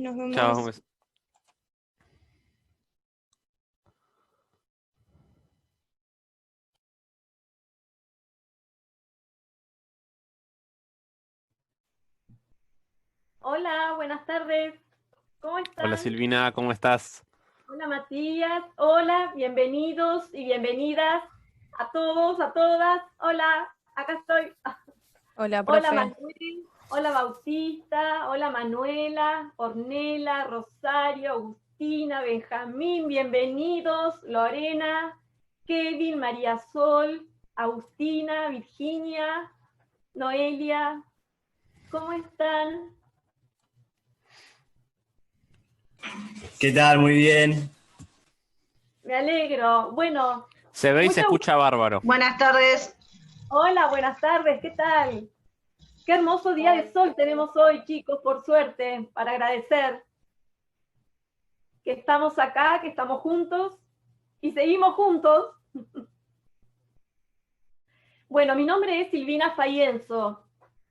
nos Chao. vemos. Hola, buenas tardes. ¿Cómo están? Hola Silvina, ¿cómo estás? Hola Matías. Hola, bienvenidos y bienvenidas a todos, a todas. Hola, acá estoy. Hola, profe. Hola Manuel, hola Bautista, hola Manuela, Ornella, Rosario, Agustina, Benjamín, bienvenidos. Lorena, Kevin, María Sol, Agustina, Virginia, Noelia. ¿Cómo están? ¿Qué tal? Muy bien. Me alegro. Bueno, Se ve y se escucha bárbaro. Buenas tardes. hola, buenas tardes, ¿qué tal? Qué hermoso día de sol tenemos hoy, chicos, por suerte, para agradecer que estamos acá, que estamos juntos y seguimos juntos. Bueno, mi nombre es Silvina Faienzo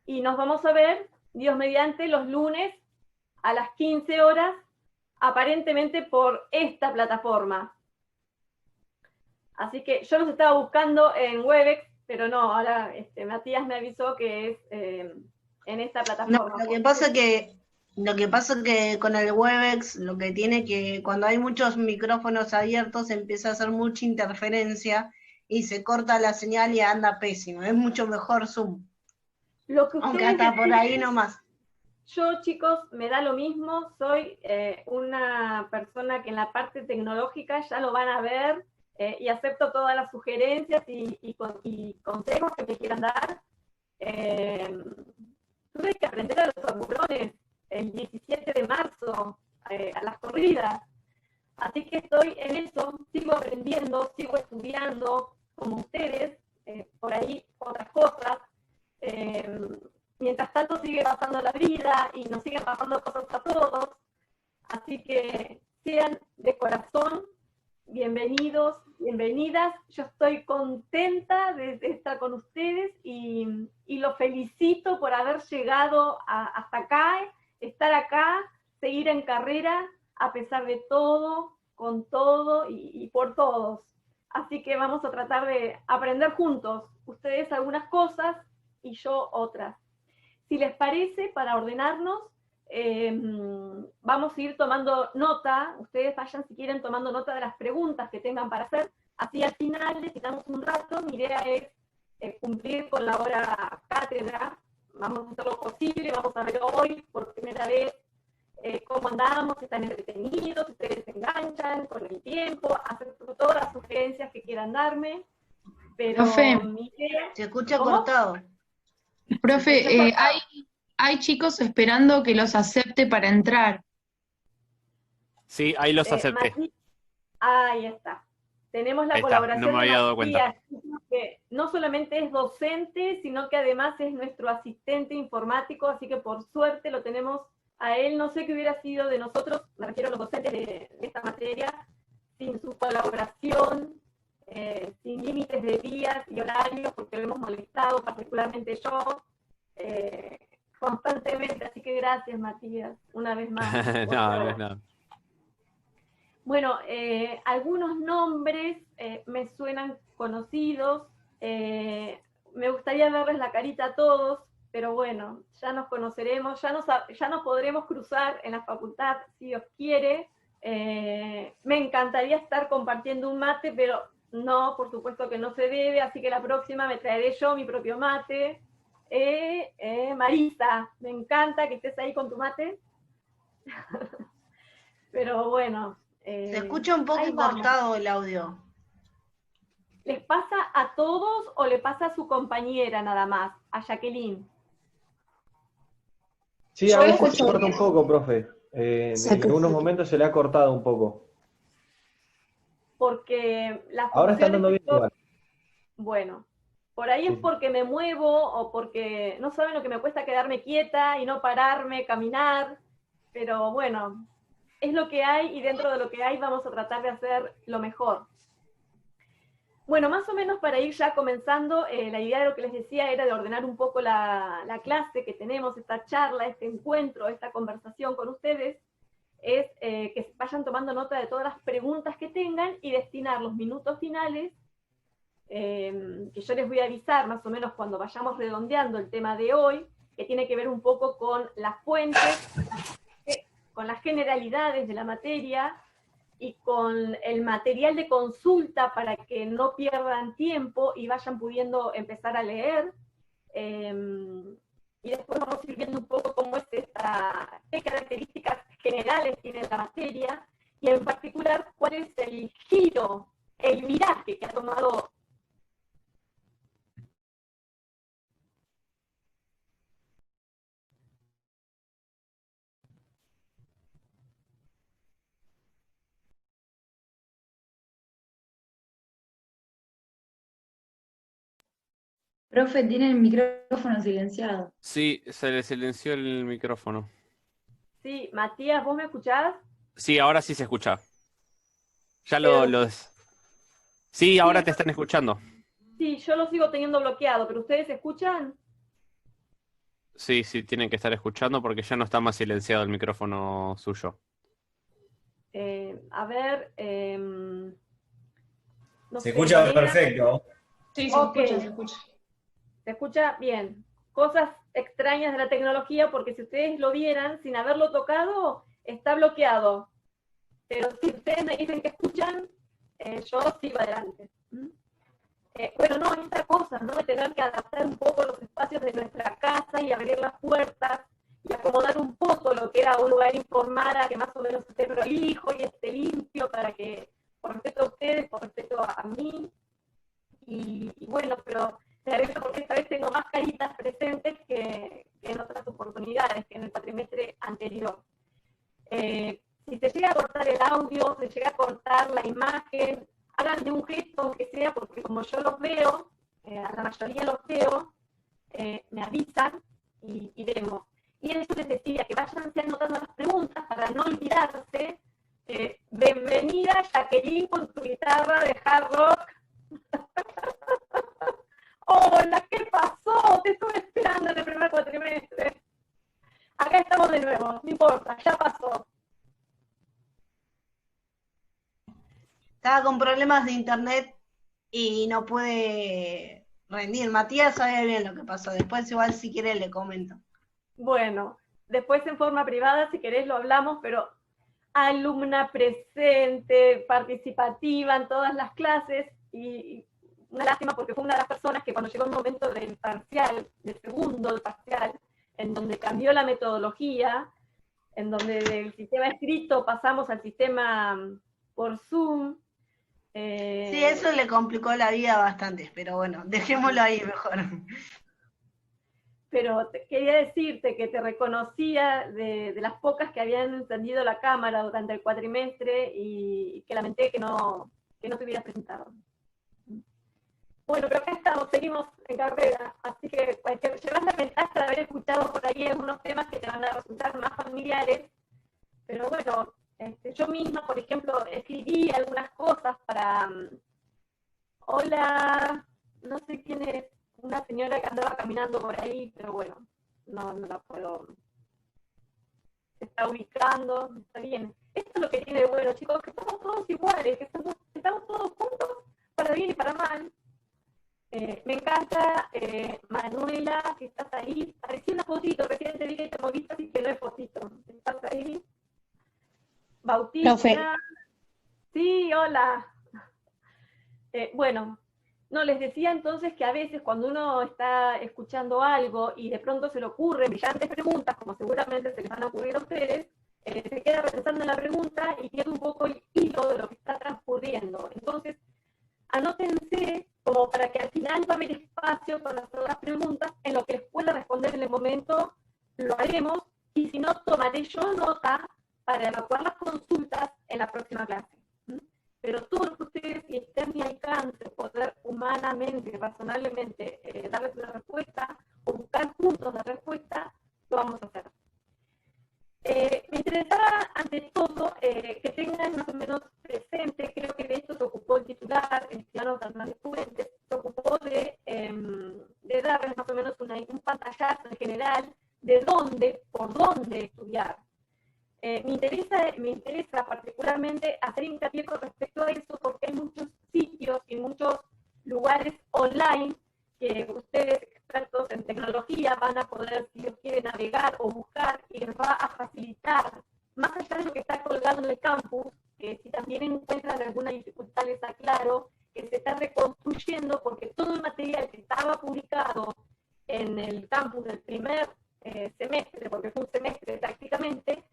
y nos vamos a ver, Dios mediante, los lunes a las 15 horas, aparentemente por esta plataforma. Así que yo los estaba buscando en Webex, pero no, ahora Matías me avisó que es en esta plataforma. No, lo que pasa que con el Webex lo que tiene que cuando hay muchos micrófonos abiertos empieza a hacer mucha interferencia y se corta la señal y anda pésimo. Es mucho mejor Zoom. Lo que Aunque ustedes hasta por ahí deseen, nomás. yo, chicos, me da lo mismo, soy una persona que en la parte tecnológica ya lo van a ver y acepto todas las sugerencias y consejos que me quieran dar. Tuve que aprender a los aburrones el 17 de marzo, a las corridas. Así que estoy en eso, sigo aprendiendo, sigo estudiando, como ustedes, por ahí otras cosas. Mientras tanto sigue pasando la vida y nos siguen pasando cosas a todos. Así que sean de corazón bienvenidos, bienvenidas. Yo estoy contenta de estar con ustedes y los felicito por haber llegado hasta acá, estar acá, seguir en carrera a pesar de todo, con todo y por todos. Así que vamos a tratar de aprender juntos, ustedes algunas cosas y yo otras. Si les parece, para ordenarnos, vamos a ir tomando nota, ustedes vayan si quieren tomando nota de las preguntas que tengan para hacer, así al final necesitamos un rato, mi idea es cumplir con la hora cátedra, vamos a hacer lo posible, vamos a ver hoy por primera vez cómo andamos, si están entretenidos, si ustedes se enganchan con el tiempo, hacer todas las sugerencias que quieran darme, pero Profe, mi idea... Se escucha ¿Cómo? cortado. profe, hay chicos esperando que los acepte para entrar. Sí, ahí los acepté. Ahí está. Tenemos la Ahí está, colaboración no me había dado de Matías, cuenta. que no solamente es docente, sino que además es nuestro asistente informático, así que por suerte lo tenemos a él. No sé qué hubiera sido de nosotros, me refiero a los docentes de esta materia, sin su colaboración, sin límites de días y horarios, porque lo hemos molestado, particularmente yo, constantemente. Así que gracias, Matías, una vez más. No es nada. Bueno, algunos nombres me suenan conocidos, me gustaría verles la carita a todos, pero bueno, ya nos conoceremos, ya nos podremos cruzar en la facultad si Dios quiere. Me encantaría estar compartiendo un mate, pero no, por supuesto que no se debe, así que la próxima me traeré yo mi propio mate. Marisa, me encanta que estés ahí con tu mate. Pero bueno. Se escucha un poco cortado el audio. ¿Les pasa a todos o le pasa a su compañera nada más, a Jacqueline? Sí, a veces se corta un poco, profe. En algunos momentos se le ha cortado un poco. Porque las Ahora está funciones andando bien igual. Bueno, por ahí es porque me muevo o porque no saben lo que me cuesta quedarme quieta y no pararme, caminar, pero bueno, es lo que hay y dentro de lo que hay vamos a tratar de hacer lo mejor. Bueno, más o menos para ir ya comenzando, la idea de lo que les decía era de ordenar un poco la clase que tenemos, esta charla, este encuentro, esta conversación con ustedes. es que vayan tomando nota de todas las preguntas que tengan y destinar los minutos finales, que yo les voy a avisar más o menos cuando vayamos redondeando el tema de hoy, que tiene que ver un poco con las fuentes, con las generalidades de la materia y con el material de consulta para que no pierdan tiempo y vayan pudiendo empezar a leer. Y después vamos a ir viendo un poco cómo es esta, qué características generales tiene la materia, y en particular cuál es el giro, el viraje que ha tomado. Profe, tiene el micrófono silenciado. Sí, se le silenció el micrófono. Sí, Matías, ¿vos me escuchás? Sí, ahora sí se escucha. Ya Pero- Sí, ahora Sí, te están escuchando. Sí, yo lo sigo teniendo bloqueado, pero ¿ustedes escuchan? Sí, sí, tienen que estar escuchando porque ya no está más silenciado el micrófono suyo. A ver, no Se sé, escucha Lorena. perfecto. Sí, Ok. se escucha. ¿Se escucha? Bien. Cosas extrañas de la tecnología, porque si ustedes lo vieran, sin haberlo tocado, está bloqueado. Pero si ustedes me dicen que escuchan, yo sigo adelante. Bueno, no, esta cosa, ¿no? De tener que adaptar un poco los espacios de nuestra casa y abrir las puertas y acomodar un poco lo que era un lugar informal a que más o menos esté prolijo y esté limpio para que, por respeto a ustedes, por respeto a mí. Y bueno, pero me alegro porque esta vez tengo más caritas presentes que en otras oportunidades, que en el cuatrimestre anterior. Si se llega a cortar el audio, se llega a cortar la imagen, hagan de un gesto aunque sea, porque como yo los veo, a la mayoría los veo, me avisan y vemos. Y en eso les decía que vayan anotando las preguntas para no olvidarse. Bienvenida Jacqueline con tu guitarra de hard rock. Hola, ¿qué pasó? Te estuve esperando en el primer cuatrimestre. Acá estamos de nuevo, no importa, ya pasó. Estaba con problemas de internet y no pude rendir. Matías sabe bien lo que pasó. Después igual si quiere le comento. Bueno, después en forma privada, si querés, lo hablamos, pero alumna presente, participativa en todas las clases, y una lástima porque fue una de las personas que cuando llegó el momento del parcial, del segundo parcial, en donde cambió la metodología, en donde del sistema escrito pasamos al sistema por Zoom. Sí, eso le complicó la vida bastante, pero bueno, dejémoslo ahí mejor. Pero quería decirte que te reconocía de las pocas que habían encendido la cámara durante el cuatrimestre y que lamenté que no te hubieras presentado. Bueno, pero acá estamos, seguimos en carrera, así que llevas la ventaja de haber escuchado por ahí algunos temas que te van a resultar más familiares, pero bueno, yo misma, por ejemplo, escribí algunas cosas para... Hola, no sé quién es, una señora que andaba caminando por ahí, pero bueno, no la puedo... Se está ubicando, está bien. Esto es lo que tiene de bueno, chicos, que somos todos iguales, que estamos todos juntos, para bien y para mal. Me encanta, Manuela, que estás ahí. Parecía una fotito, recién te vi que te moviste, así que no es fotito. Estás ahí. Bautista. Profe. Sí, hola. Bueno, no, les decía entonces que a veces cuando uno está escuchando algo y de pronto se le ocurren brillantes preguntas, como seguramente se les van a ocurrir a ustedes, se queda pensando en la pregunta y pierde un poco el hilo de lo que está transcurriendo. Entonces, anótense como para que al final va a haber espacio para hacer las preguntas, en lo que les pueda responder en el momento lo haremos, y si no, tomaré yo nota para evacuar las consultas en la próxima clase. Pero todo lo que ustedes, si esté en mi alcance, poder humanamente, razonablemente darles una respuesta o buscar puntos de respuesta, lo vamos a hacer. Me interesaba, ante todo, que tengan más o menos presente, creo que de esto se ocupó el titular, el ciudadano Fernández Fuentes, se ocupó de darles más o menos un pantallazo en general de dónde, por dónde estudiar. Mi interesa particularmente hacer hincapié con respecto a eso, porque hay muchos sitios y muchos lugares online que ustedes, expertos en tecnología, van a poder, si Dios quiere, navegar o buscar, y les va a facilitar, más allá de lo que está colgado en el campus, que si también encuentran alguna dificultad les aclaro, que se está reconstruyendo, porque todo el material que estaba publicado en el campus del primer semestre, porque fue un semestre prácticamente,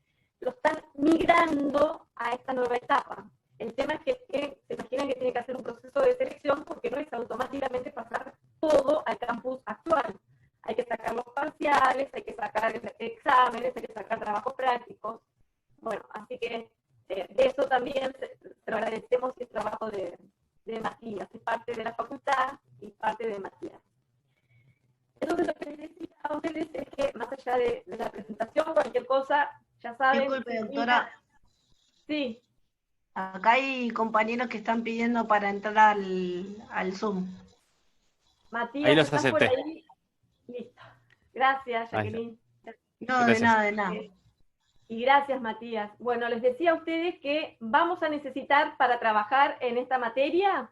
lo están migrando a esta nueva etapa. El tema es que se imaginan que tiene que hacer un proceso de selección, porque no es automáticamente pasar todo al campus actual. Hay que sacar los parciales, hay que sacar exámenes, hay que sacar trabajos prácticos. Bueno, así que de eso también se lo agradecemos, y el trabajo de Matías, es parte de la facultad y parte de Matías. Entonces, lo que les decía a ustedes es que, más allá de la presentación, cualquier cosa, ya saben. Disculpe, doctora. Sí. Acá hay compañeros que están pidiendo para entrar al Zoom. Matías, Ahí los ¿estás por acepté. ahí? Listo. Gracias, Ahí Jacqueline. No, de Gracias. nada, de nada. Y gracias, Matías. Bueno, les decía a ustedes que vamos a necesitar para trabajar en esta materia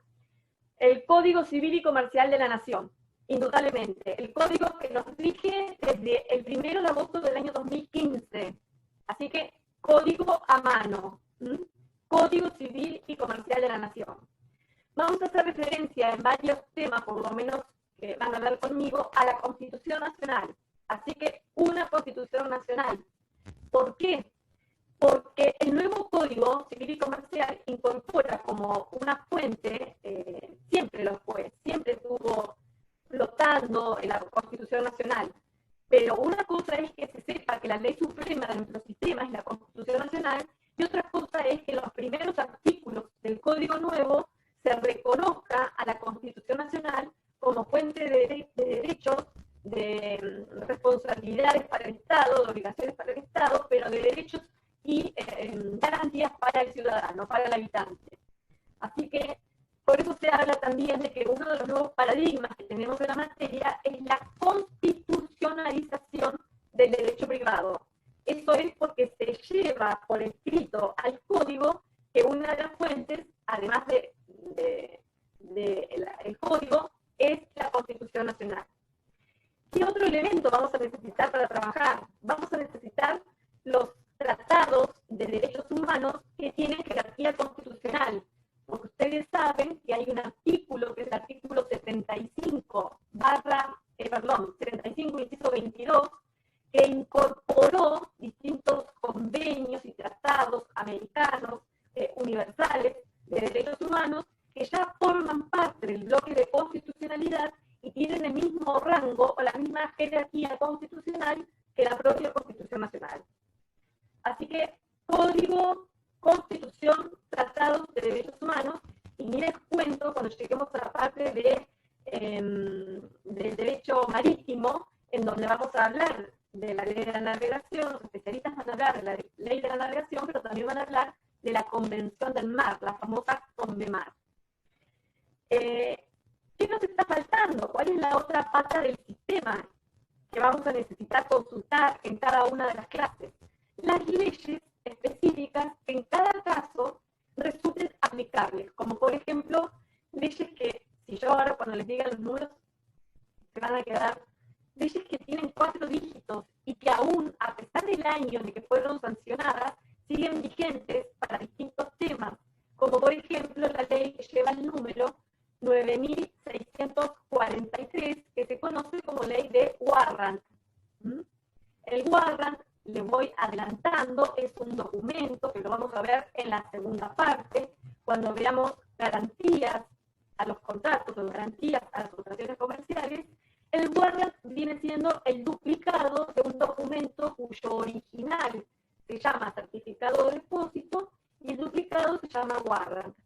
el Código Civil y Comercial de la Nación, indudablemente. El código que nos rige desde el 1 de agosto del año 2015. Así que, código a mano. Código Civil y Comercial de la Nación. Vamos a hacer referencia en varios temas, por lo menos que van a hablar conmigo, a la Constitución Nacional. Así que, una Constitución Nacional. ¿Por qué? Porque el nuevo Código Civil y Comercial incorpora como una fuente, siempre lo fue, siempre estuvo flotando en la Constitución Nacional, pero una cosa es que se sepa que la ley suprema de nuestro sistema es la Constitución Nacional, y otra cosa es que los primeros artículos del Código Nuevo se reconozca a la Constitución Nacional como fuente de derechos, de responsabilidades para el Estado, de obligaciones para el Estado, pero de derechos y garantías para el ciudadano, para el habitante. Así que, por eso se habla también de que uno de los nuevos paradigmas que tenemos en la materia es la constitucionalización del derecho privado. Eso es porque se lleva por escrito al código que una de las fuentes, además el código, es la Constitución Nacional. ¿Qué otro elemento vamos a necesitar para trabajar? Vamos a necesitar los tratados de derechos humanos que tienen jerarquía constitucional. Porque ustedes saben que hay un artículo, que es el artículo 75, 75 inciso 22, que incorporó distintos convenios y tratados americanos, universales, de derechos humanos, que ya forman parte del bloque de constitucionalidad y tienen el mismo rango o la misma jerarquía constitucional que la propia Constitución Nacional. Así que, código, constitución, tratados de derechos humanos, y ni les cuento cuando lleguemos a la parte del derecho marítimo, en donde vamos a hablar de la ley de la navegación. Los especialistas van a hablar de la ley de la navegación, pero también van a hablar de la Convención del Mar, la famosa Convemar. ¿Qué nos está faltando? ¿Cuál es la otra pata del sistema que vamos a necesitar consultar en cada una de las clases? Las leyes específicas que en cada caso resulten aplicables, como por ejemplo, leyes que, si yo ahora cuando les diga los números, se van a quedar, leyes que tienen 4 dígitos y que aún, a pesar del año en que fueron sancionadas, siguen vigentes para distintos temas, como por ejemplo la ley que lleva el número 9.643, que se conoce como ley de Warrant. El Warrant, le voy adelantando, es un documento que lo vamos a ver en la segunda parte, cuando veamos garantías a los contratos o garantías a las operaciones comerciales. El Warrant viene siendo el duplicado de un documento cuyo original se llama certificado de depósito y el duplicado se llama Warrant.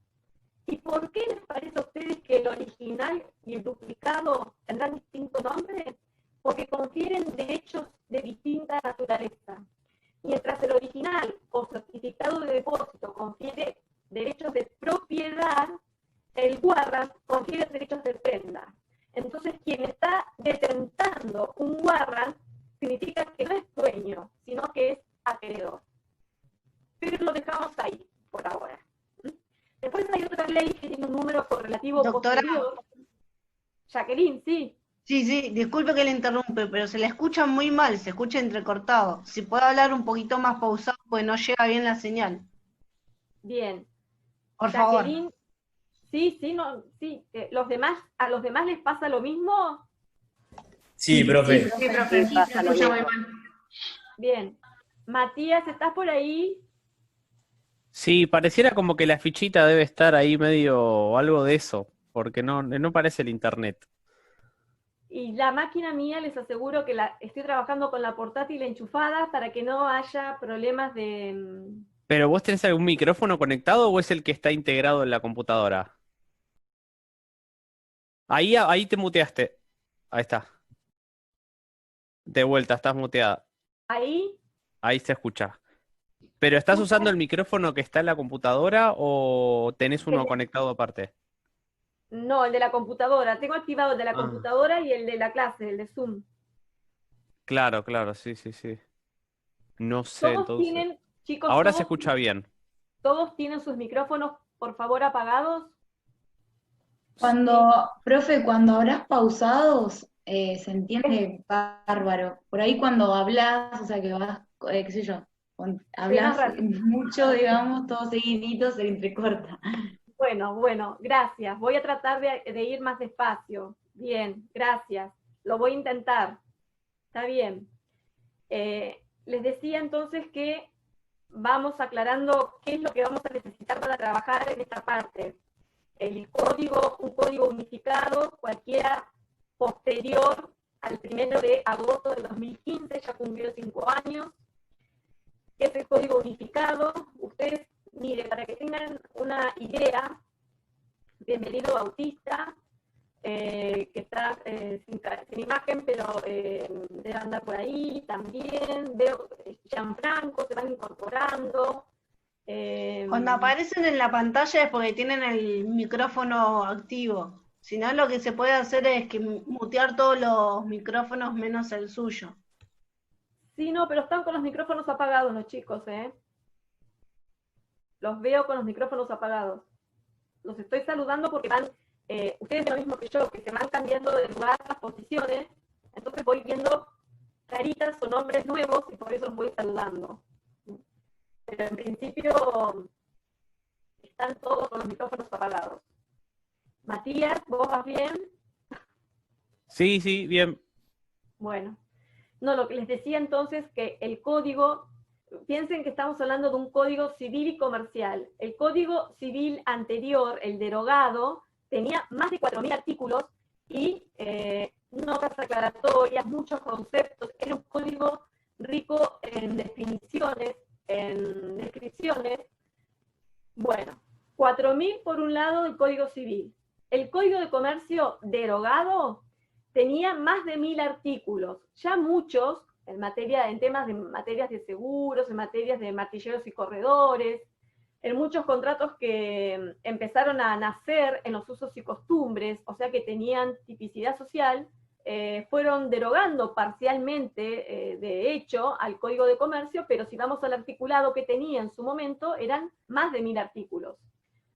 ¿Y por qué les parece a ustedes que el original y el duplicado tendrán distinto nombre? Porque confieren derechos de distinta naturaleza. Mientras el original o certificado de depósito confiere derechos de propiedad, el Warrant confiere derechos de prenda. Entonces, quien está detentando un Warrant significa que no es dueño, sino que es acreedor. que lo dejamos ahí, por ahora. Después hay otra ley que tiene un número correlativo Doctora. posterior. Jacqueline, sí. Sí, disculpe que le interrumpe, pero se le escucha muy mal, se escucha entrecortado. Si puede hablar un poquito más pausado, pues no llega bien la señal. Bien. Por favor. Jacqueline, sí. ¿A los demás les pasa lo mismo? Sí, profe. Sí, profe, se escucha muy mal. Bien. Matías, ¿estás por ahí? Sí, pareciera como que la fichita debe estar ahí medio algo de eso, porque no parece el internet. Y la máquina mía, les aseguro que estoy trabajando con la portátil enchufada para que no haya problemas de... ¿Pero vos tenés algún micrófono conectado o es el que está integrado en la computadora? Ahí te muteaste. Ahí está. De vuelta, estás muteada. Ahí. Ahí se escucha. ¿Pero estás usando el micrófono que está en la computadora o tenés uno conectado aparte? No, el de la computadora. Tengo activado el de la computadora y el de la clase, el de Zoom. Claro, sí. No sé, Todos entonces. tienen, chicos, Ahora se escucha bien. ¿Todos tienen sus micrófonos, por favor, apagados? Profe, cuando habrás pausados, se entiende bárbaro. Por ahí cuando hablas, o sea que vas, qué sé yo, hablas mucho, digamos, todo seguidito, se entrecorta. Bueno, gracias. Voy a tratar de ir más despacio. Bien, gracias. Lo voy a intentar. Está bien. Les decía entonces que vamos aclarando qué es lo que vamos a necesitar para trabajar en esta parte. Un código unificado, cualquiera posterior al 1 de agosto de 2015, ya cumplió 5 años. ¿Qué es el código unificado? Ustedes, miren, para que tengan una idea, bienvenido Bautista, que está sin imagen, pero debe andar por ahí también. Veo Gianfranco, se van incorporando. Cuando aparecen en la pantalla es porque tienen el micrófono activo. Si no, lo que se puede hacer es que mutear todos los micrófonos menos el suyo. Sí, no, pero están con los micrófonos apagados los chicos, ¿eh? Los veo con los micrófonos apagados. Los estoy saludando porque van, ustedes ven lo mismo que yo, que se van cambiando de lugar las posiciones, entonces voy viendo caritas o nombres nuevos y por eso los voy saludando. Pero en principio están todos con los micrófonos apagados. Matías, ¿vos vas bien? Sí, bien. Bueno. No, lo que les decía entonces que el código, piensen que estamos hablando de un código civil y comercial. El código civil anterior, el derogado, tenía más de 4.000 artículos y notas aclaratorias, muchos conceptos. Era un código rico en definiciones, en descripciones. Bueno, 4.000 por un lado del Código Civil. El Código de Comercio derogado tenía más de 1.000 artículos, ya muchos en temas de materias de seguros, en materias de martilleros y corredores, en muchos contratos que empezaron a nacer en los usos y costumbres, o sea que tenían tipicidad social, fueron derogando parcialmente, de hecho, al Código de Comercio, pero si vamos al articulado que tenía en su momento, eran más de 1.000 artículos.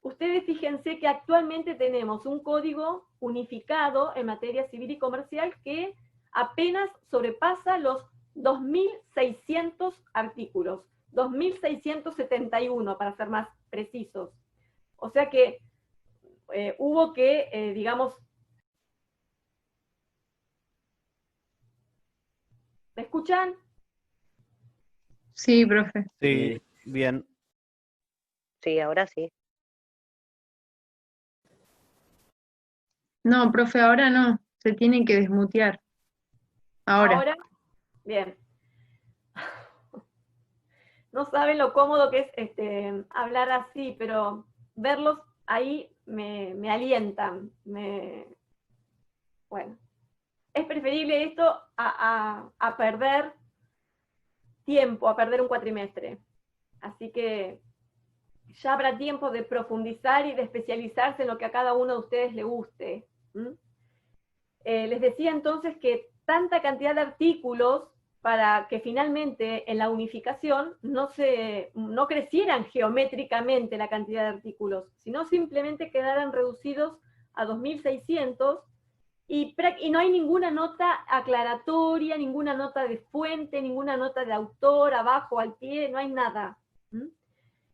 Ustedes fíjense que actualmente tenemos un código unificado en materia civil y comercial que apenas sobrepasa los 2.600 artículos, 2.671 para ser más precisos. O sea que hubo que, digamos, ¿me escuchan? Sí, profe. Sí, bien. Sí, ahora sí. No, profe, ahora no. Se tiene que desmutear. Ahora. Bien. No saben lo cómodo que es hablar así, pero verlos ahí me alientan. Bueno, es preferible esto a perder tiempo, a perder un cuatrimestre. Así que ya habrá tiempo de profundizar y de especializarse en lo que a cada uno de ustedes le guste. Les decía entonces que tanta cantidad de artículos para que finalmente en la unificación no crecieran geométricamente la cantidad de artículos, sino simplemente quedaran reducidos a 2.600, y no hay ninguna nota aclaratoria, ninguna nota de fuente, ninguna nota de autor, abajo, al pie, no hay nada.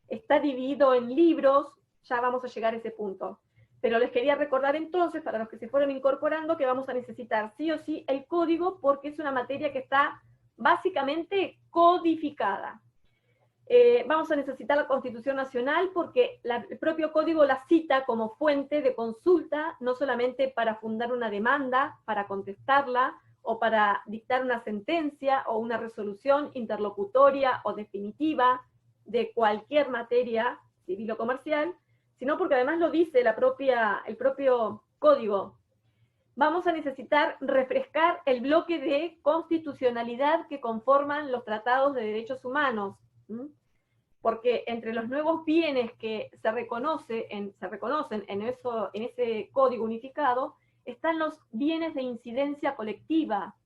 Está dividido en libros, ya vamos a llegar a ese punto. Pero les quería recordar entonces, para los que se fueron incorporando, que vamos a necesitar sí o sí el código, porque es una materia que está básicamente codificada. Vamos a necesitar la Constitución Nacional porque el propio código la cita como fuente de consulta, no solamente para fundar una demanda, para contestarla, o para dictar una sentencia o una resolución interlocutoria o definitiva de cualquier materia civil o comercial, sino porque además lo dice el propio código. Vamos a necesitar refrescar el bloque de constitucionalidad que conforman los tratados de derechos humanos, porque entre los nuevos bienes que se reconocen en ese código unificado, están los bienes de incidencia colectiva,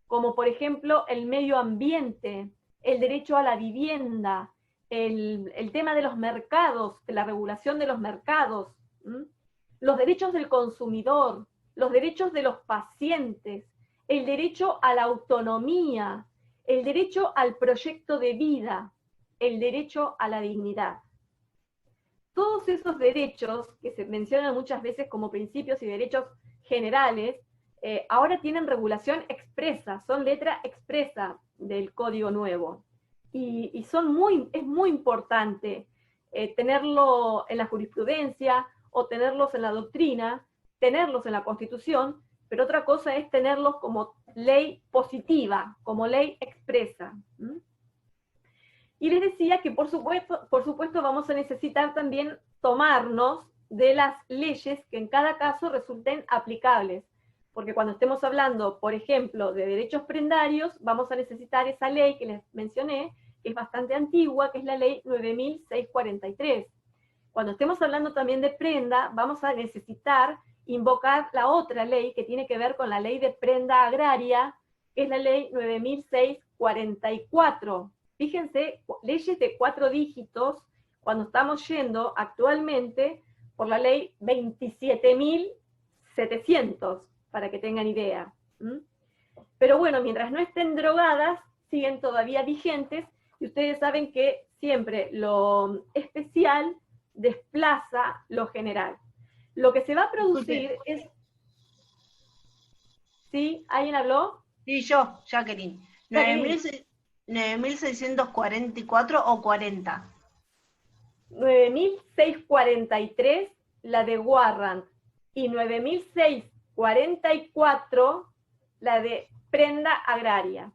como por ejemplo el medio ambiente, el derecho a la vivienda, el tema de los mercados, de la regulación de los mercados, los derechos del consumidor, los derechos de los pacientes, el derecho a la autonomía, el derecho al proyecto de vida, el derecho a la dignidad. Todos esos derechos, que se mencionan muchas veces como principios y derechos generales, ahora tienen regulación expresa, son letra expresa del Código Nuevo. Y es muy importante tenerlo en la jurisprudencia o tenerlos en la doctrina, tenerlos en la Constitución, pero otra cosa es tenerlos como ley positiva, como ley expresa. Y les decía que por supuesto vamos a necesitar también tomarnos de las leyes que en cada caso resulten aplicables, porque cuando estemos hablando, por ejemplo, de derechos prendarios, vamos a necesitar esa ley que les mencioné, que es bastante antigua, que es la ley 9643. Cuando estemos hablando también de prenda, vamos a necesitar invocar la otra ley que tiene que ver con la ley de prenda agraria, que es la ley 9644. Fíjense, leyes de 4 dígitos, cuando estamos yendo actualmente por la ley 27.700, para que tengan idea. Pero bueno, mientras no estén drogadas, siguen todavía vigentes, y ustedes saben que siempre lo especial desplaza lo general. Lo que se va a producir es... ¿Sí? ¿Alguien habló? Sí, yo, Jacqueline. 9.644 o 40. 9.643, la de Warrant, y 9.644, la de prenda agraria.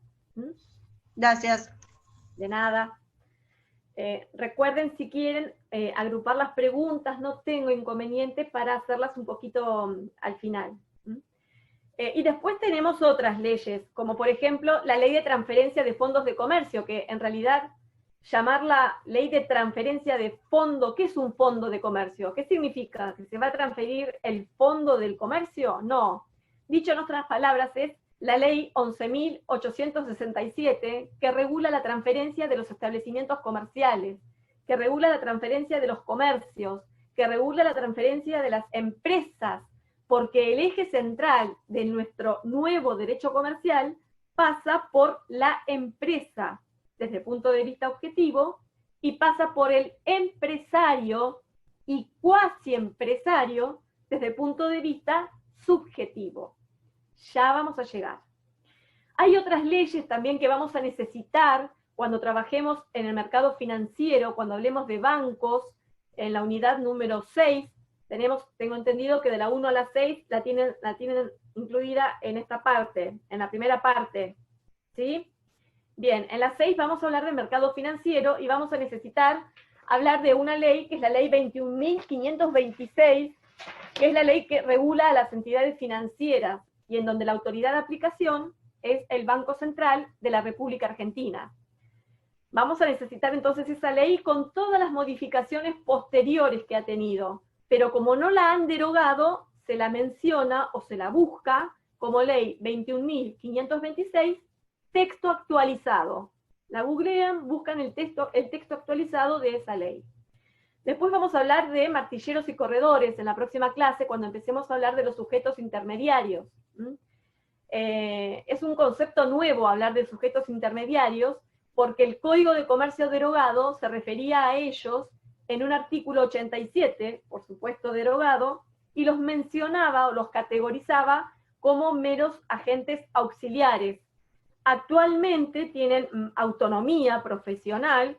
Gracias. De nada. Recuerden, si quieren agrupar las preguntas, no tengo inconveniente para hacerlas un poquito al final. Y después tenemos otras leyes, como por ejemplo la ley de transferencia de fondos de comercio, que en realidad llamarla ley de transferencia de fondo, ¿qué es un fondo de comercio? ¿Qué significa? ¿Que se va a transferir el fondo del comercio? No. Dicho en otras palabras, es la ley 11.867, que regula la transferencia de los establecimientos comerciales, que regula la transferencia de los comercios, que regula la transferencia de las empresas, porque el eje central de nuestro nuevo derecho comercial pasa por la empresa, desde el punto de vista objetivo, y pasa por el empresario y cuasi empresario desde el punto de vista subjetivo. Ya vamos a llegar. Hay otras leyes también que vamos a necesitar cuando trabajemos en el mercado financiero, cuando hablemos de bancos, en la unidad número 6, tengo entendido que de la 1 a la 6 la tienen incluida en esta parte, en la primera parte, ¿sí? Bien, en la 6 vamos a hablar del mercado financiero y vamos a necesitar hablar de una ley, que es la ley 21.526, que es la ley que regula a las entidades financieras, y en donde la autoridad de aplicación es el Banco Central de la República Argentina. Vamos a necesitar entonces esa ley con todas las modificaciones posteriores que ha tenido, pero como no la han derogado, se la menciona o se la busca como ley 21.526 texto actualizado. La googlean, buscan el texto actualizado de esa ley. Después vamos a hablar de martilleros y corredores en la próxima clase, cuando empecemos a hablar de los sujetos intermediarios. Es un concepto nuevo hablar de sujetos intermediarios, porque el Código de Comercio derogado se refería a ellos en un artículo 87, por supuesto derogado, y los mencionaba o los categorizaba como meros agentes auxiliares. Actualmente tienen autonomía profesional,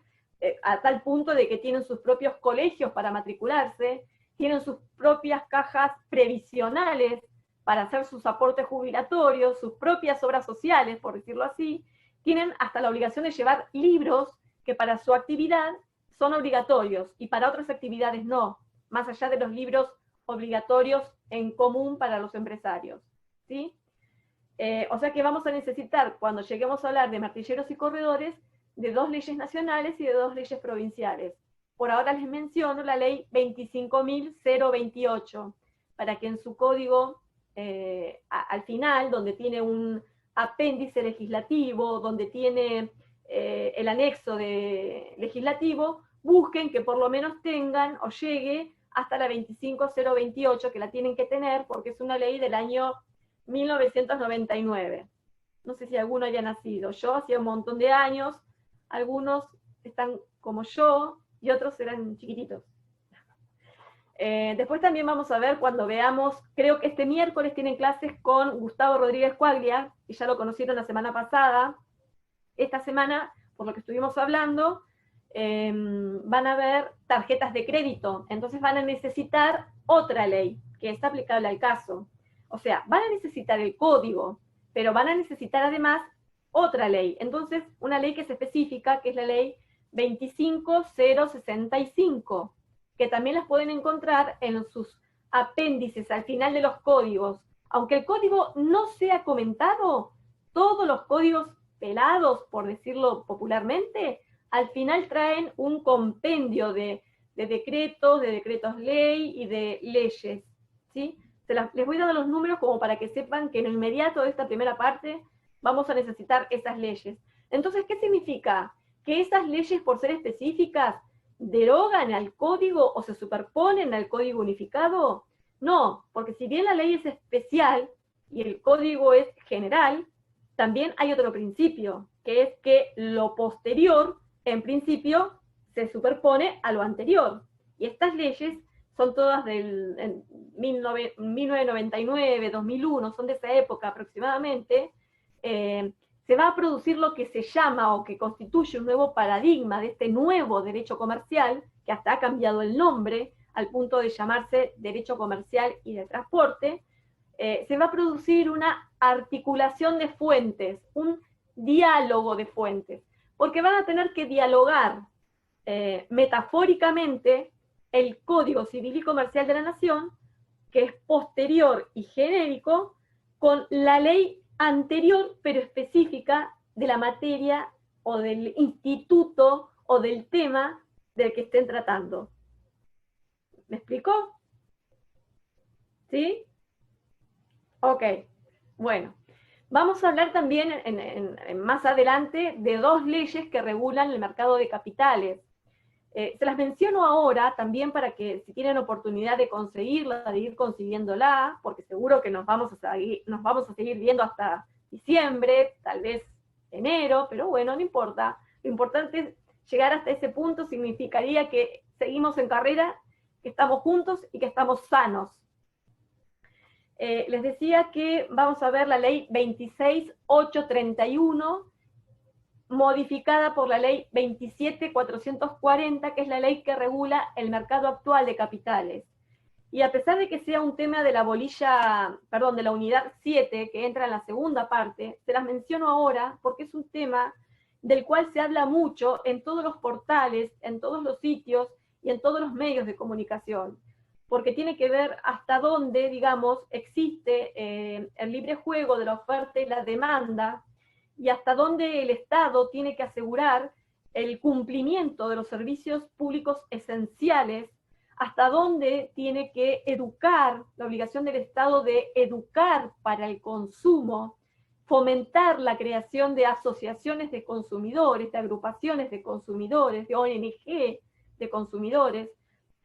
a tal punto de que tienen sus propios colegios para matricularse, tienen sus propias cajas previsionales para hacer sus aportes jubilatorios, sus propias obras sociales, por decirlo así, tienen hasta la obligación de llevar libros que para su actividad son obligatorios y para otras actividades no, más allá de los libros obligatorios en común para los empresarios, ¿sí? O sea que vamos a necesitar, cuando lleguemos a hablar de martilleros y corredores, de 2 leyes nacionales y de 2 leyes provinciales. Por ahora les menciono la ley 25.028, para que en su código, al final, donde tiene un apéndice legislativo, donde tiene el anexo legislativo, busquen que por lo menos tengan o llegue hasta la 25.028, que la tienen que tener porque es una ley del año 1999. No sé si alguno haya nacido. Yo hacía un montón de años, algunos están como yo y otros eran chiquititos. Después también vamos a ver cuando veamos, creo que este miércoles tienen clases con Gustavo Rodríguez Cuaglia, y ya lo conocieron la semana pasada. Esta semana, por lo que estuvimos hablando, van a ver tarjetas de crédito, entonces van a necesitar otra ley que es aplicable al caso. O sea, van a necesitar el código, pero van a necesitar además otra ley. Entonces, una ley que es específica, que es la ley 25.065, que también las pueden encontrar en sus apéndices al final de los códigos. Aunque el código no sea comentado, todos los códigos pelados, por decirlo popularmente, al final traen un compendio de decretos ley y de leyes, ¿sí? Les voy dando los números como para que sepan que en lo inmediato de esta primera parte vamos a necesitar esas leyes. Entonces, ¿qué significa? Que esas leyes, por ser específicas, derogan al código o se superponen al código unificado. No, porque si bien la ley es especial y el código es general, también hay otro principio, que es que lo posterior, en principio, se superpone a lo anterior. Y estas leyes son todas del 1999, 2001, son de esa época aproximadamente. Se va a producir lo que se llama o que constituye un nuevo paradigma de este nuevo derecho comercial, que hasta ha cambiado el nombre al punto de llamarse derecho comercial y de transporte. Se va a producir una articulación de fuentes, un diálogo de fuentes, porque van a tener que dialogar metafóricamente el Código Civil y Comercial de la Nación, que es posterior y genérico, con la ley anterior pero específica de la materia o del instituto o del tema del que estén tratando. ¿Me explicó? ¿Sí? Ok, bueno. Vamos a hablar también más adelante de 2 leyes que regulan el mercado de capitales. Se las menciono ahora también para que si tienen oportunidad de conseguirla, de ir consiguiéndola, porque seguro que nos vamos a seguir viendo hasta diciembre, tal vez enero, pero bueno, no importa. Lo importante es llegar hasta ese punto, significaría que seguimos en carrera, que estamos juntos y que estamos sanos. Les decía que vamos a ver la ley 26.831, modificada por la ley 27.440, que es la ley que regula el mercado actual de capitales. Y a pesar de que sea un tema de la de la unidad 7, que entra en la segunda parte, se las menciono ahora porque es un tema del cual se habla mucho en todos los portales, en todos los sitios y en todos los medios de comunicación, porque tiene que ver hasta dónde, digamos, existe el libre juego de la oferta y la demanda, y hasta dónde el Estado tiene que asegurar el cumplimiento de los servicios públicos esenciales, hasta dónde tiene que educar, la obligación del Estado de educar para el consumo, fomentar la creación de asociaciones de consumidores, de agrupaciones de consumidores, de ONG de consumidores,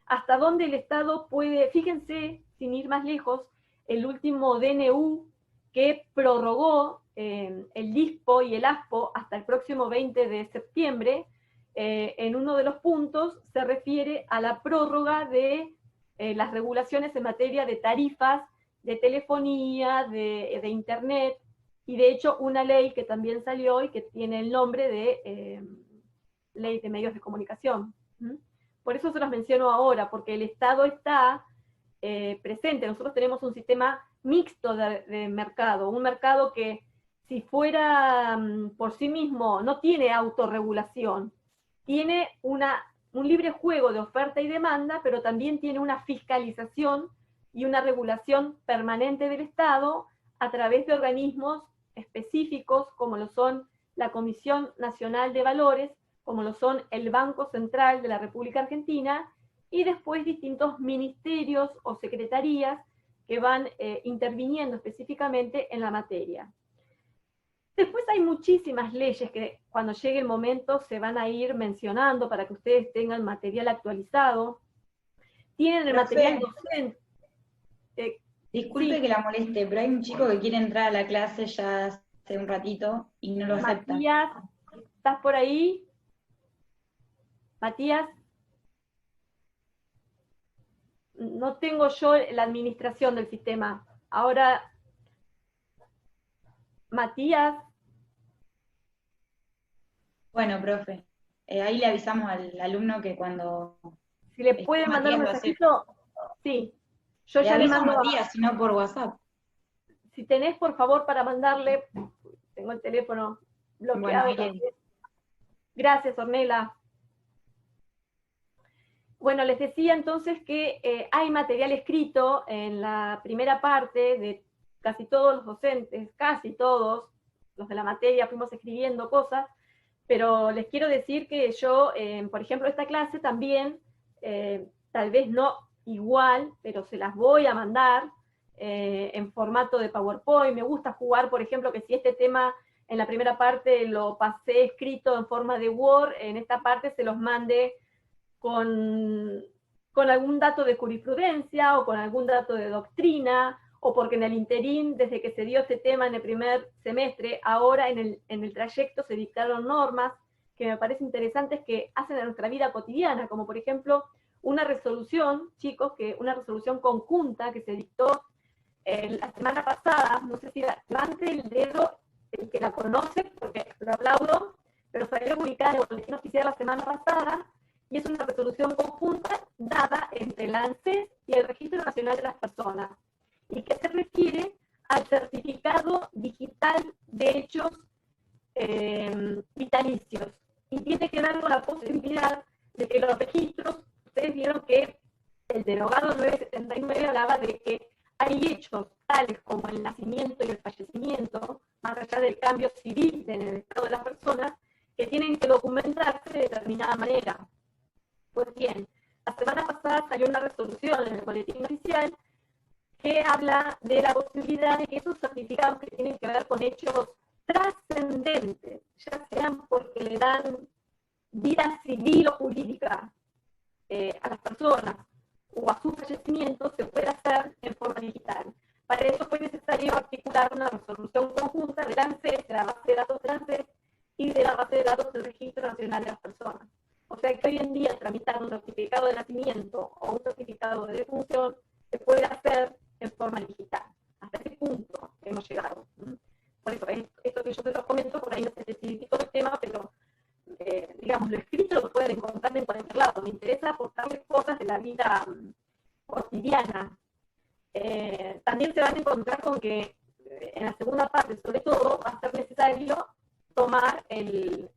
hasta donde el Estado puede, fíjense, sin ir más lejos, el último DNU que prorrogó el DISPO y el ASPO hasta el próximo 20 de septiembre, en uno de los puntos se refiere a la prórroga de las regulaciones en materia de tarifas, de telefonía, de internet, y de hecho una ley que también salió y que tiene el nombre de Ley de Medios de Comunicación. Por eso se los menciono ahora, porque el Estado está presente. Nosotros tenemos un sistema mixto de mercado, un mercado que si fuera por sí mismo no tiene autorregulación, tiene un libre juego de oferta y demanda, pero también tiene una fiscalización y una regulación permanente del Estado a través de organismos específicos como lo son la Comisión Nacional de Valores, como lo son el Banco Central de la República Argentina, y después distintos ministerios o secretarías que van interviniendo específicamente en la materia. Después hay muchísimas leyes que cuando llegue el momento se van a ir mencionando para que ustedes tengan material actualizado. Tienen el material docente. Disculpe sí. que la moleste, pero hay un chico que quiere entrar a la clase ya hace un ratito y no lo acepta. Matías, ¿estás por ahí? Matías. No tengo yo la administración del sistema. Ahora, Matías. Bueno, profe, ahí le avisamos al alumno que cuando... Si le puede mandar un mensajito, sí. Yo ya le mando a Matías, sino por WhatsApp. Si tenés, por favor, para mandarle, tengo el teléfono bloqueado. Bueno, gracias, Ornella. Bueno, les decía entonces que hay material escrito en la primera parte de casi todos los docentes, casi todos, los de la materia fuimos escribiendo cosas, pero les quiero decir que yo, por ejemplo, esta clase también, tal vez no igual, pero se las voy a mandar en formato de PowerPoint. Me gusta jugar, por ejemplo, que si este tema en la primera parte lo pasé escrito en forma de Word, en esta parte se los mande con algún dato de jurisprudencia o con algún dato de doctrina, o porque en el interín, desde que se dio este tema en el primer semestre, ahora en el trayecto se dictaron normas que me parecen interesantes que hacen a nuestra vida cotidiana, como por ejemplo una resolución, chicos, una resolución conjunta que se dictó la semana pasada. No sé si levante el dedo el que la conoce, porque lo aplaudo, pero salió publicada en el Boletín Oficial la semana pasada, y es una resolución conjunta dada entre la ANSES y el Registro Nacional de las Personas, y que se refiere al certificado digital de hechos vitalicios, y tiene que ver con la posibilidad de que los registros, ustedes vieron que el derogado 979 hablaba de que hay hechos tales como el nacimiento y el fallecimiento, más allá del cambio civil en el estado de las personas, que tienen que documentarse de determinada manera. Pues bien, la semana pasada salió una resolución en el Boletín Oficial que habla de la posibilidad de que esos certificados que tienen que ver con hechos trascendentes, ya sean porque le dan vida civil o jurídica a las personas o a su fallecimiento, se puede hacer en forma digital. Para eso fue necesario articular una resolución conjunta de la ANSES, de la base de datos de la ANSES y de la base de datos del Registro Nacional de las Personas. O sea que hoy en día tramitar un certificado de nacimiento o un certificado de defunción se puede hacer en forma digital. Hasta ese punto hemos llegado. Por eso, esto que yo te lo comento, por ahí no se especificó el tema, pero digamos, lo escrito lo pueden encontrar en cualquier lado. Me interesa aportarles cosas de la vida cotidiana. También se van a encontrar con que en la segunda parte, sobre todo, va a ser necesario tomar el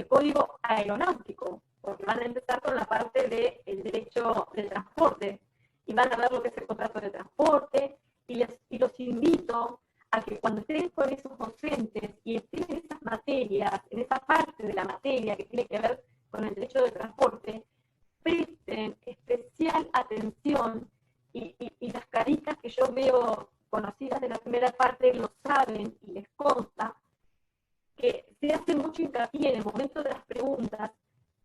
código aeronáutico, porque van a empezar con la parte del derecho del transporte, y van a ver lo que es el contrato de transporte, y los invito a que cuando estén con esos docentes y estén en esas materias, en esa parte de la materia que tiene que ver con el derecho de transporte, presten especial atención, y las caritas que yo veo conocidas de la primera parte lo saben y les consta hincapié en el momento de las preguntas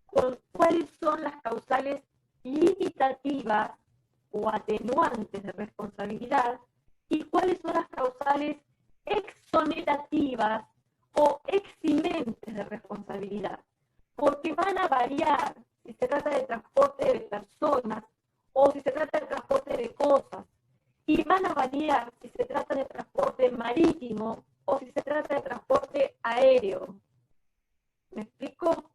con cuáles son las causales limitativas o atenuantes de responsabilidad y cuáles son las causales exonerativas o eximentes de responsabilidad, porque van a variar si se trata de transporte de personas o si se trata de transporte de cosas, y van a variar si se trata de transporte marítimo o si se trata de transporte aéreo. ¿Me explico?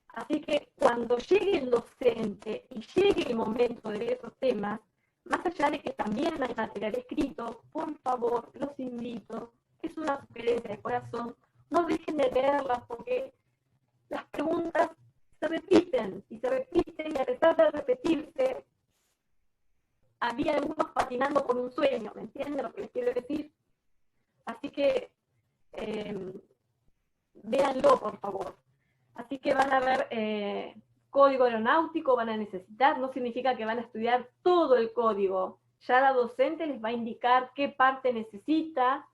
Así que cuando llegue el docente y llegue el momento de ver esos temas, más allá de que también hay material escrito, por favor, los invito, es una sugerencia de corazón, no dejen de verlas porque las preguntas se repiten y a pesar de repetirse, había algunos patinando con un sueño, ¿me entienden lo que les quiero decir? Así que véanlo, por favor. Así que van a ver código aeronáutico, van a necesitar, no significa que van a estudiar todo el código, ya la docente les va a indicar qué parte necesita.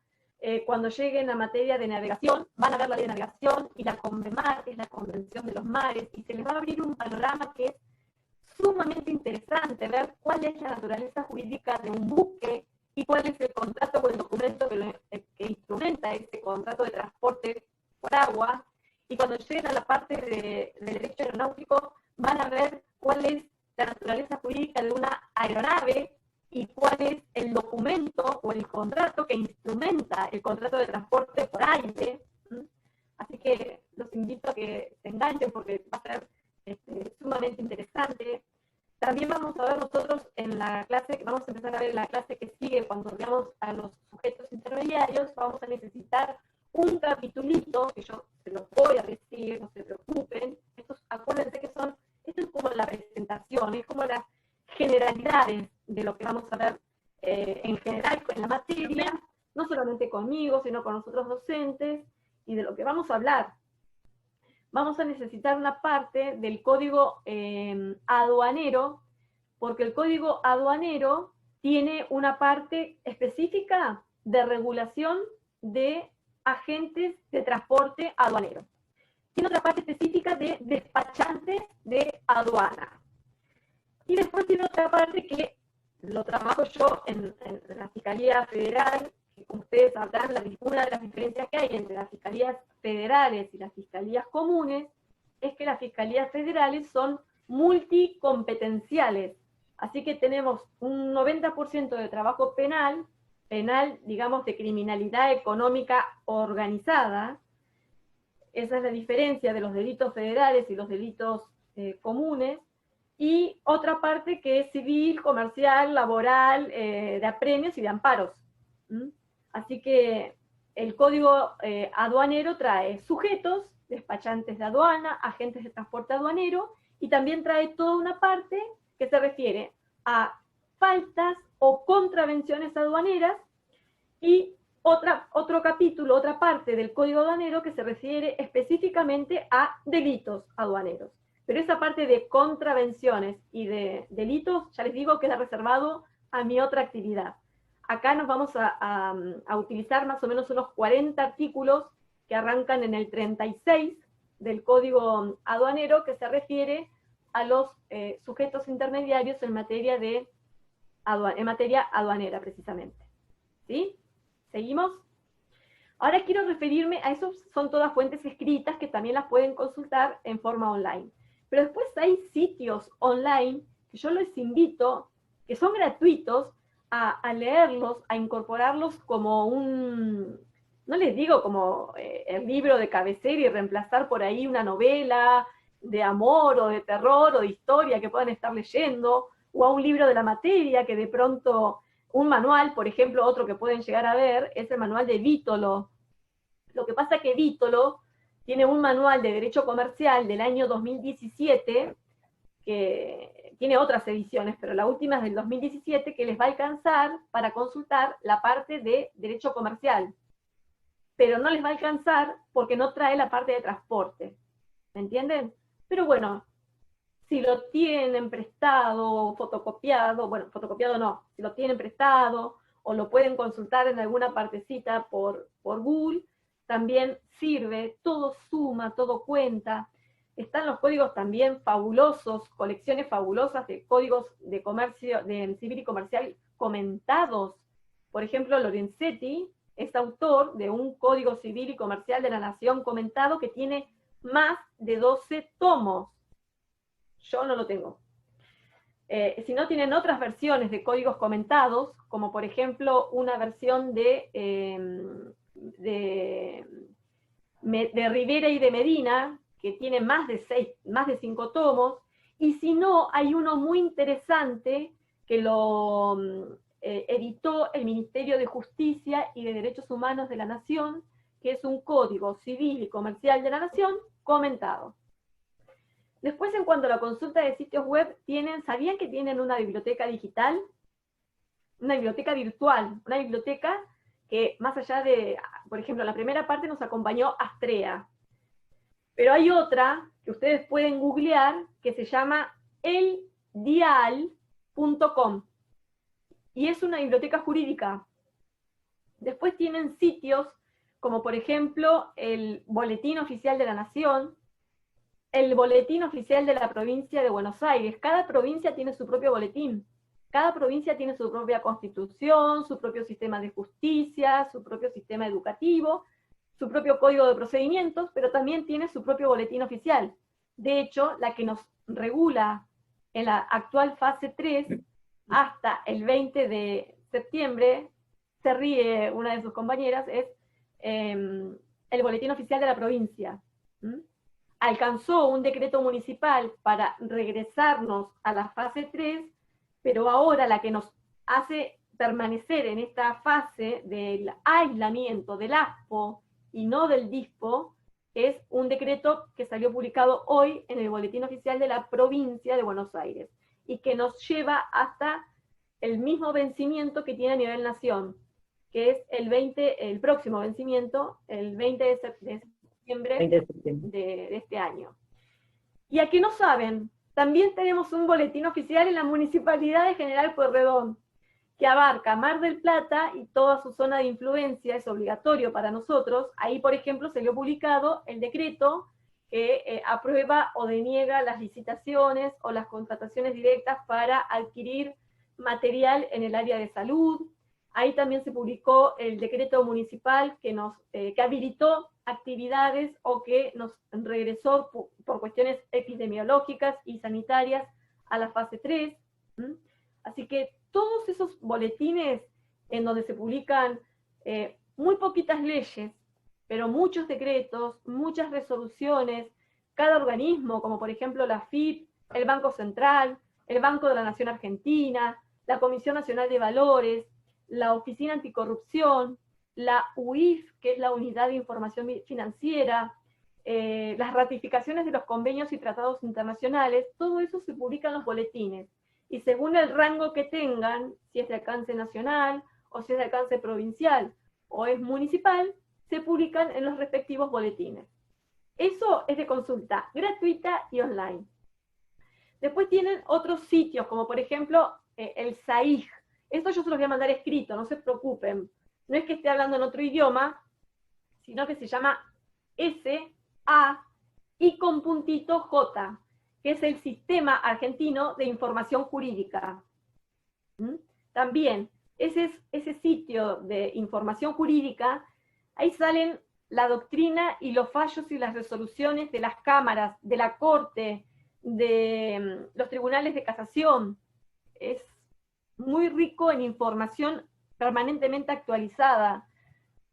Cuando lleguen a materia de navegación, van a ver la ley de navegación y la CONVEMAR, que es la Convención de los Mares, y se les va a abrir un panorama que es sumamente interesante, ver cuál es la naturaleza jurídica de un buque y cuál es el contrato o el documento que instrumenta ese contrato de transporte por agua. Y cuando lleguen a la parte de derecho aeronáutico, van a ver cuál es la naturaleza jurídica de una aeronave y cuál es el documento o el contrato que instrumenta el contrato de transporte por aire. Así que los invito a que se enganchen porque va a ser sumamente interesante. También vamos a ver nosotros en la clase, vamos a empezar a ver en la clase que sigue, cuando veamos a los sujetos intermediarios, vamos a necesitar un capitulito, que yo se los voy a decir, no se preocupen. Acuérdense que esto es como la presentación, es como las generalidades de lo que vamos a ver en general en la materia, no solamente conmigo, sino con los otros docentes, y de lo que vamos a hablar. Vamos a necesitar una parte del código aduanero, porque el código aduanero tiene una parte específica de regulación de agentes de transporte aduanero. Tiene otra parte específica de despachantes de aduana. Y después tiene otra parte que lo trabajo yo en la Fiscalía Federal, que como ustedes sabrán, una de las diferencias que hay entre las fiscalías federales y las fiscalías comunes es que las fiscalías federales son multicompetenciales. Así que tenemos un 90% de trabajo penal, digamos, de criminalidad económica organizada. Esa es la diferencia de los delitos federales y los delitos comunes. Y otra parte que es civil, comercial, laboral, de apremios y de amparos. Así que el código aduanero trae sujetos, despachantes de aduana, agentes de transporte aduanero, y también trae toda una parte que se refiere a faltas o contravenciones aduaneras, y otro capítulo, otra parte del código aduanero que se refiere específicamente a delitos aduaneros. Pero esa parte de contravenciones y de delitos, ya les digo que es reservado a mi otra actividad. Acá nos vamos a utilizar más o menos unos 40 artículos que arrancan en el 36 del Código Aduanero, que se refiere a los sujetos intermediarios en materia aduanera, precisamente. ¿Sí? ¿Seguimos? Ahora quiero referirme a esos, son todas fuentes escritas que también las pueden consultar en forma online. Pero después hay sitios online que yo les invito, que son gratuitos, a leerlos, a incorporarlos como no les digo como el libro de cabecera y reemplazar por ahí una novela de amor o de terror o de historia que puedan estar leyendo, o a un libro de la materia que de pronto, un manual, por ejemplo, otro que pueden llegar a ver, es el manual de Vítolo. Lo que pasa es que Vítolo tiene un manual de Derecho Comercial del año 2017, que tiene otras ediciones, pero la última es del 2017, que les va a alcanzar para consultar la parte de Derecho Comercial. Pero no les va a alcanzar porque no trae la parte de transporte. ¿Me entienden? Pero bueno, si lo tienen prestado, fotocopiado, bueno, fotocopiado no, si lo tienen prestado, o lo pueden consultar en alguna partecita por Google, también sirve, todo suma, todo cuenta. Están los códigos también fabulosos, colecciones fabulosas de códigos de comercio, de civil y comercial comentados. Por ejemplo, Lorenzetti es autor de un código civil y comercial de la Nación comentado que tiene más de 12 tomos. Yo no lo tengo. Si no, tienen otras versiones de códigos comentados, como por ejemplo una versión de Rivera y de Medina, que tiene más de 5 tomos, y si no, hay uno muy interesante que lo editó el Ministerio de Justicia y de Derechos Humanos de la Nación, que es un código civil y comercial de la Nación comentado. Después, en cuanto a la consulta de sitios web, ¿sabían que tienen una biblioteca digital? Una biblioteca virtual, una biblioteca que más allá de, por ejemplo, la primera parte nos acompañó Astrea, pero hay otra que ustedes pueden googlear que se llama eldial.com y es una biblioteca jurídica. Después tienen sitios como por ejemplo el Boletín Oficial de la Nación, el Boletín Oficial de la Provincia de Buenos Aires. Cada provincia tiene su propio boletín. Cada provincia tiene su propia constitución, su propio sistema de justicia, su propio sistema educativo, su propio código de procedimientos, pero también tiene su propio boletín oficial. De hecho, la que nos regula en la actual fase 3 hasta el 20 de septiembre, se ríe una de sus compañeras, es el boletín oficial de la provincia. Alcanzó un decreto municipal para regresarnos a la fase 3, pero ahora la que nos hace permanecer en esta fase del aislamiento del ASPO y no del DISPO es un decreto que salió publicado hoy en el Boletín Oficial de la Provincia de Buenos Aires y que nos lleva hasta el mismo vencimiento que tiene a nivel nación, que es el próximo vencimiento, el 20 de septiembre de este año. Y aquí no saben, también tenemos un boletín oficial en la Municipalidad de General Pueyrredón, que abarca Mar del Plata y toda su zona de influencia, es obligatorio para nosotros. Ahí, por ejemplo, se vio publicado el decreto que aprueba o deniega las licitaciones o las contrataciones directas para adquirir material en el área de salud. Ahí también se publicó el decreto municipal que habilitó actividades o que nos regresó por cuestiones epidemiológicas y sanitarias a la fase 3. Así que todos esos boletines en donde se publican muy poquitas leyes, pero muchos decretos, muchas resoluciones, cada organismo, como por ejemplo la FIP, el Banco Central, el Banco de la Nación Argentina, la Comisión Nacional de Valores, la Oficina Anticorrupción, la UIF, que es la Unidad de Información Financiera, las ratificaciones de los convenios y tratados internacionales, todo eso se publica en los boletines. Y según el rango que tengan, si es de alcance nacional, o si es de alcance provincial, o es municipal, se publican en los respectivos boletines. Eso es de consulta gratuita y online. Después tienen otros sitios, como por ejemplo el SAIG. Esto yo se los voy a mandar escrito, no se preocupen. No es que esté hablando en otro idioma, sino que se llama SA y con puntito J, que es el Sistema Argentino de Información Jurídica. También, ese sitio de información jurídica, ahí salen la doctrina y los fallos y las resoluciones de las cámaras, de la Corte, de los tribunales de casación. Es muy rico en información permanentemente actualizada,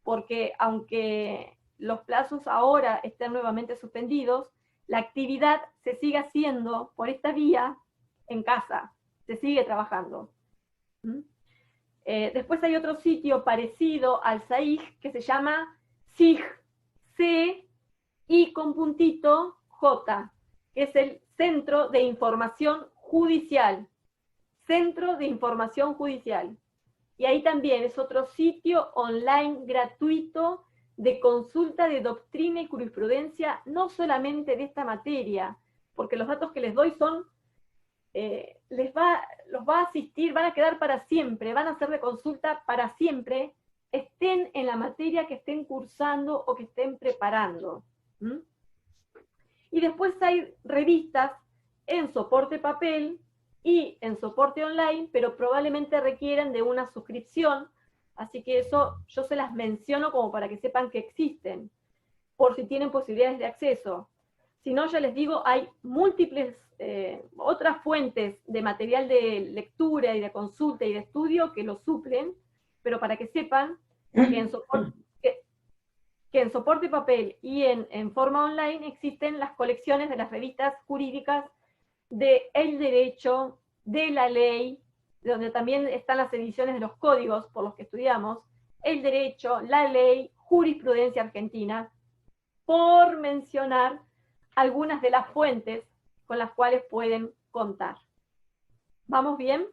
porque aunque los plazos ahora estén nuevamente suspendidos, la actividad se sigue haciendo por esta vía en casa, se sigue trabajando. Después hay otro sitio parecido al SAIG que se llama SIG, C y con puntito J, que es el Centro de Información Judicial. Centro de Información Judicial. Y ahí también es otro sitio online gratuito de consulta de doctrina y jurisprudencia, no solamente de esta materia, porque los datos que les doy son, los va a asistir, van a quedar para siempre, van a ser de consulta para siempre estén en la materia que estén cursando o que estén preparando. ¿Mm? Y después hay revistas en soporte papel y en soporte online, pero probablemente requieren de una suscripción, así que eso yo se las menciono como para que sepan que existen, por si tienen posibilidades de acceso. Si no, ya les digo, hay múltiples otras fuentes de material de lectura y de consulta y de estudio que lo suplen, pero para que sepan que en soporte papel y en forma online existen las colecciones de las revistas jurídicas de el derecho, de la ley, donde también están las ediciones de los códigos por los que estudiamos, el derecho, la ley, jurisprudencia argentina, por mencionar algunas de las fuentes con las cuales pueden contar. ¿Vamos bien?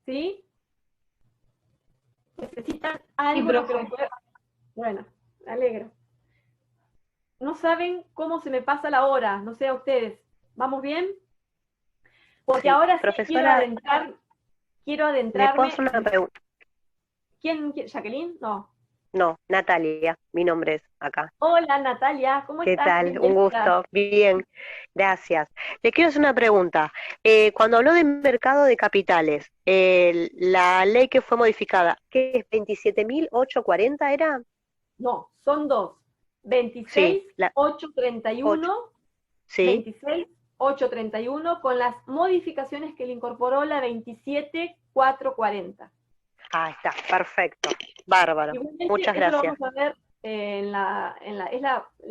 ¿Sí? ¿Necesitan algo? Sí, profe. Bueno, me alegro. No saben cómo se me pasa la hora, no sé a ustedes. ¿Vamos bien? Porque Sí, ahora sí profesora, quiero ¿le puedo adentrarme. hacer una pregunta? ¿Quién? ¿Jacqueline? No. No, Natalia, mi nombre es acá. Hola Natalia, ¿cómo ¿Qué estás? tal? Un Bienvenida. gusto. Bien, gracias. Le quiero hacer una pregunta. Cuando habló de mercado de capitales, la ley que fue modificada, ¿qué es? ¿27.840 era? No, son dos. Sí, 26.831, sí. 26.831 con las modificaciones que le incorporó la 27.440. Ah, está, perfecto. Bárbaro. Igualmente, Muchas eso lo gracias. vamos a ver es la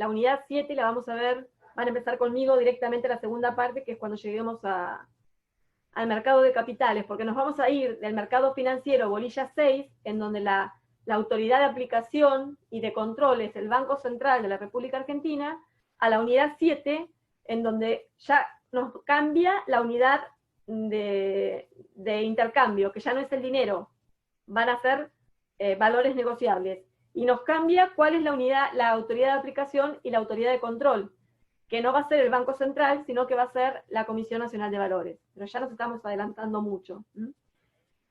unidad 7, la vamos a ver, van a empezar conmigo directamente la segunda parte, que es cuando lleguemos al mercado de capitales, porque nos vamos a ir del mercado financiero, bolilla 6, en donde la autoridad de aplicación y de control es el Banco Central de la República Argentina, a la unidad 7, en donde ya nos cambia la unidad de intercambio, que ya no es el dinero, van a ser valores negociables. Y nos cambia cuál es la unidad, la autoridad de aplicación y la autoridad de control, que no va a ser el Banco Central, sino que va a ser la Comisión Nacional de Valores. Pero ya nos estamos adelantando mucho.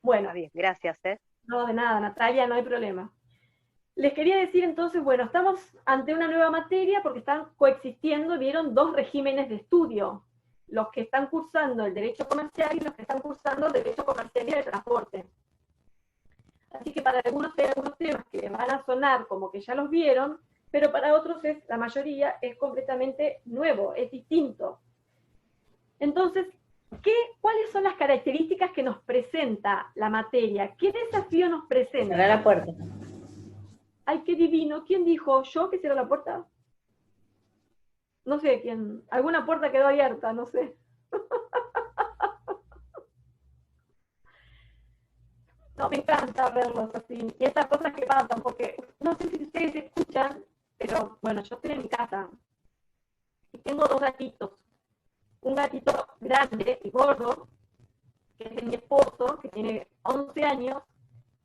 Bueno. Está bien, gracias. No, de nada, Natalia, no hay problema. Les quería decir entonces, bueno, estamos ante una nueva materia porque están coexistiendo, vieron, dos regímenes de estudio. Los que están cursando el derecho comercial y los que están cursando el derecho comercial y de transporte. Así que para algunos hay algunos temas que van a sonar como que ya los vieron, pero para otros la mayoría es completamente nuevo, es distinto. Entonces, ¿cuáles son las características que nos presenta la materia? ¿Qué desafío nos presenta? Cerrar la puerta. Ay, qué divino. ¿Quién dijo? ¿Yo que cierro la puerta? No sé quién. Alguna puerta quedó abierta, no sé. No, me encanta verlos así. Y estas cosas que pasan, porque no sé si ustedes escuchan, pero bueno, yo estoy en mi casa y tengo dos gatitos. Un gatito grande y gordo, que es de mi esposo, que tiene 11 años,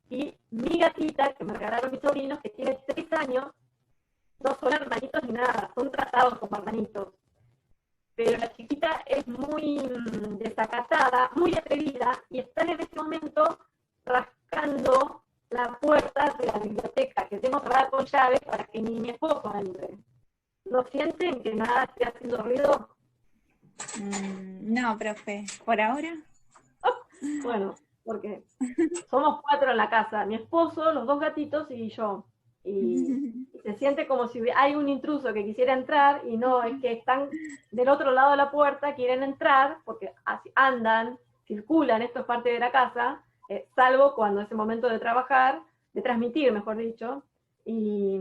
y mi gatita, que me regalaron mis sobrinos, que tiene 3 años. No son hermanitos ni nada, son tratados como hermanitos. Pero la chiquita es muy desacatada, muy atrevida, y están en este momento rascando la puerta de la biblioteca, que tengo cerrada con llave para que ni mi esposo entre. ¿No sienten que nada esté haciendo ruido? No, profe, por ahora. Bueno, porque somos 4 en la casa, mi esposo, los 2 gatitos y yo. Y se siente como si hay un intruso que quisiera entrar y no, es que están del otro lado de la puerta, quieren entrar, porque así andan, circulan, esto es parte de la casa, salvo cuando es el momento de trabajar, de transmitir, mejor dicho, y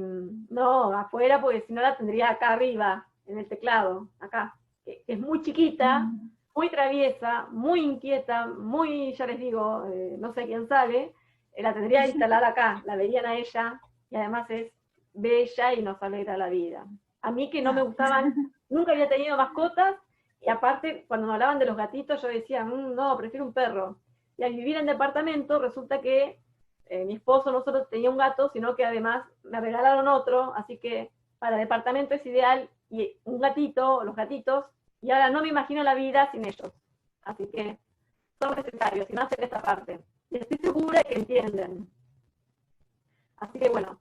no, afuera, porque si no la tendría acá arriba, en el teclado, acá, que es muy chiquita, muy traviesa, muy inquieta, muy, ya les digo, no sé quién sale, la tendría instalada acá, la verían a ella, y además es bella y nos alegra la vida. A mí que no me gustaban, nunca había tenido mascotas, y aparte, cuando me hablaban de los gatitos, yo decía, no, prefiero un perro. Y al vivir en departamento, resulta que mi esposo no solo tenía un gato, sino que además me regalaron otro, así que para departamento es ideal, y un gatito, los gatitos, y ahora no me imagino la vida sin ellos. Así que son necesarios, y más en esta parte. y estoy segura que entienden. Así que bueno,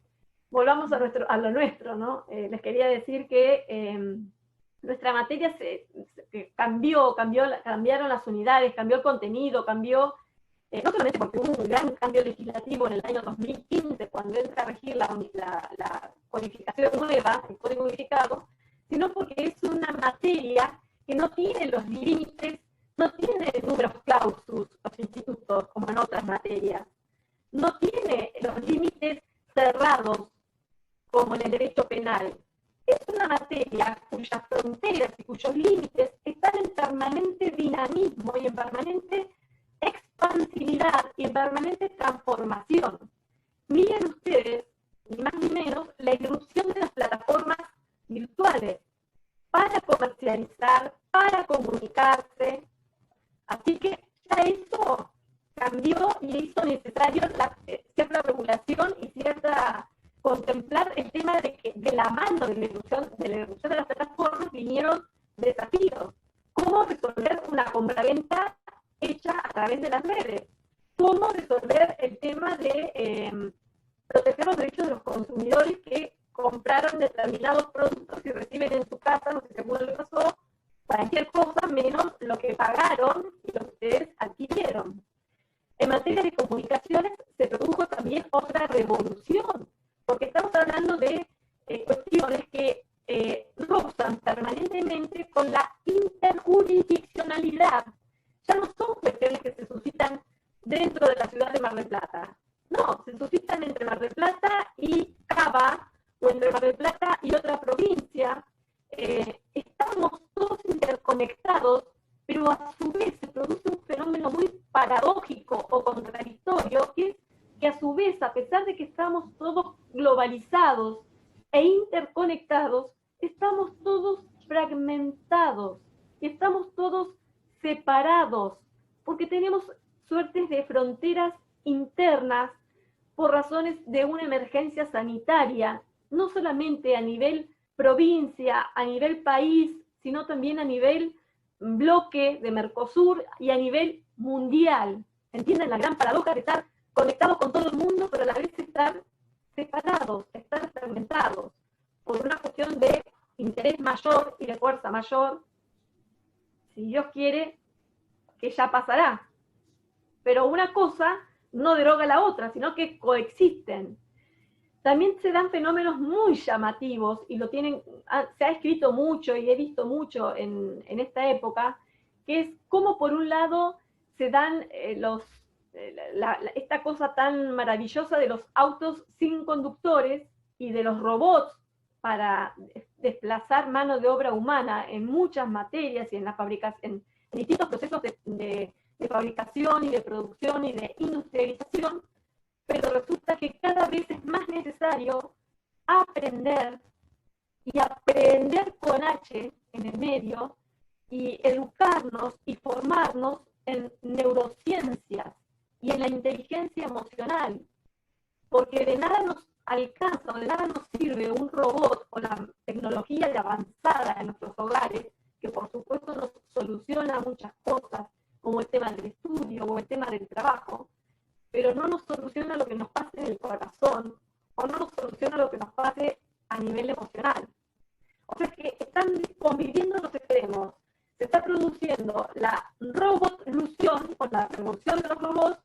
volvamos a lo nuestro, ¿no? Les quería decir que nuestra materia cambiaron las unidades, cambió el contenido, cambió, no solamente porque hubo un gran cambio legislativo en el año 2015, cuando entra a regir la codificación nueva, el código unificado, sino porque es una materia que no tiene los límites, no tiene números clausus, los institutos, como en otras materias, no tiene los límites cerrados, como en el derecho penal. Es una materia cuyas fronteras y cuyos límites están en permanente dinamismo y en permanente expansividad y en permanente transformación. Miren ustedes, ni más ni menos, la irrupción de las plataformas virtuales para comercializar, para comunicarse. Así que ya eso cambió y hizo necesario cierta regulación y contemplar el tema de que de la mano de la irrupción de las plataformas vinieron desafíos. ¿Cómo resolver una compraventa hecha a través de las redes? ¿Cómo resolver el tema de proteger los derechos de los consumidores que compraron determinados productos y reciben en su casa, no sé si a alguno le pasó, cualquier cosa menos lo que pagaron y lo que ustedes adquirieron? En materia de comunicaciones se produjo también otra revolución, porque estamos hablando de cuestiones que rozan permanentemente con la interjurisdiccionalidad. Ya no son cuestiones que se suscitan dentro de la ciudad de Mar del Plata. No, se suscitan entre Mar del Plata y Cava, o entre Mar del Plata y otra provincia. Estamos todos interconectados, pero a su vez se produce un fenómeno muy paradójico o contradictorio, que es que a su vez, a pesar de que estamos todos globalizados e interconectados, estamos todos fragmentados, estamos todos separados, porque tenemos suertes de fronteras internas por razones de una emergencia sanitaria, no solamente a nivel provincia, a nivel país, sino también a nivel bloque de Mercosur y a nivel mundial. ¿Entienden la gran paradoja de estar conectados con todo el mundo, pero a la vez estar separados, estar fragmentados, por una cuestión de interés mayor y de fuerza mayor? Si Dios quiere, que ya pasará. Pero una cosa no deroga la otra, sino que coexisten. También se dan fenómenos muy llamativos, y se ha escrito mucho y he visto mucho en esta época, que es cómo por un lado se dan esta cosa tan maravillosa de los autos sin conductores y de los robots para desplazar mano de obra humana en muchas materias y en distintos procesos de fabricación y de producción y de industrialización, pero resulta que cada vez es más necesario aprender, y aprender con H en el medio, y educarnos y formarnos en neurociencias y en la inteligencia emocional, porque de nada nos alcanza o de nada nos sirve un robot o la tecnología de avanzada en nuestros hogares, que por supuesto nos soluciona muchas cosas, como el tema del estudio o el tema del trabajo, pero no nos soluciona lo que nos pase en el corazón, o no nos soluciona lo que nos pase a nivel emocional. O sea que están conviviendo los extremos. Se está produciendo la robotlución, o la revolución de los robots,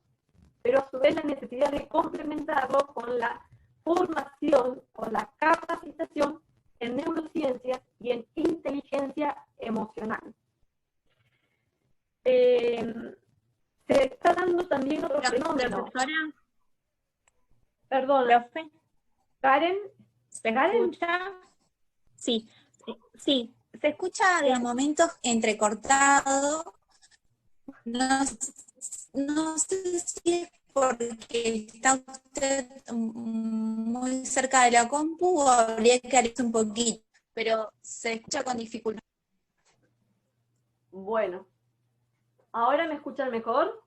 pero a su vez la necesidad de complementarlo con la formación o la capacitación en neurociencias y en inteligencia emocional. Se está dando también otro fenómeno. Perdón, Profe, Karen. ¿se escucha? Sí, sí, se escucha de a momentos entrecortado. No sé si es porque está usted muy cerca de la compu o habría que alejarse un poquito, pero se escucha con dificultad. Bueno, ¿ahora me escuchan mejor?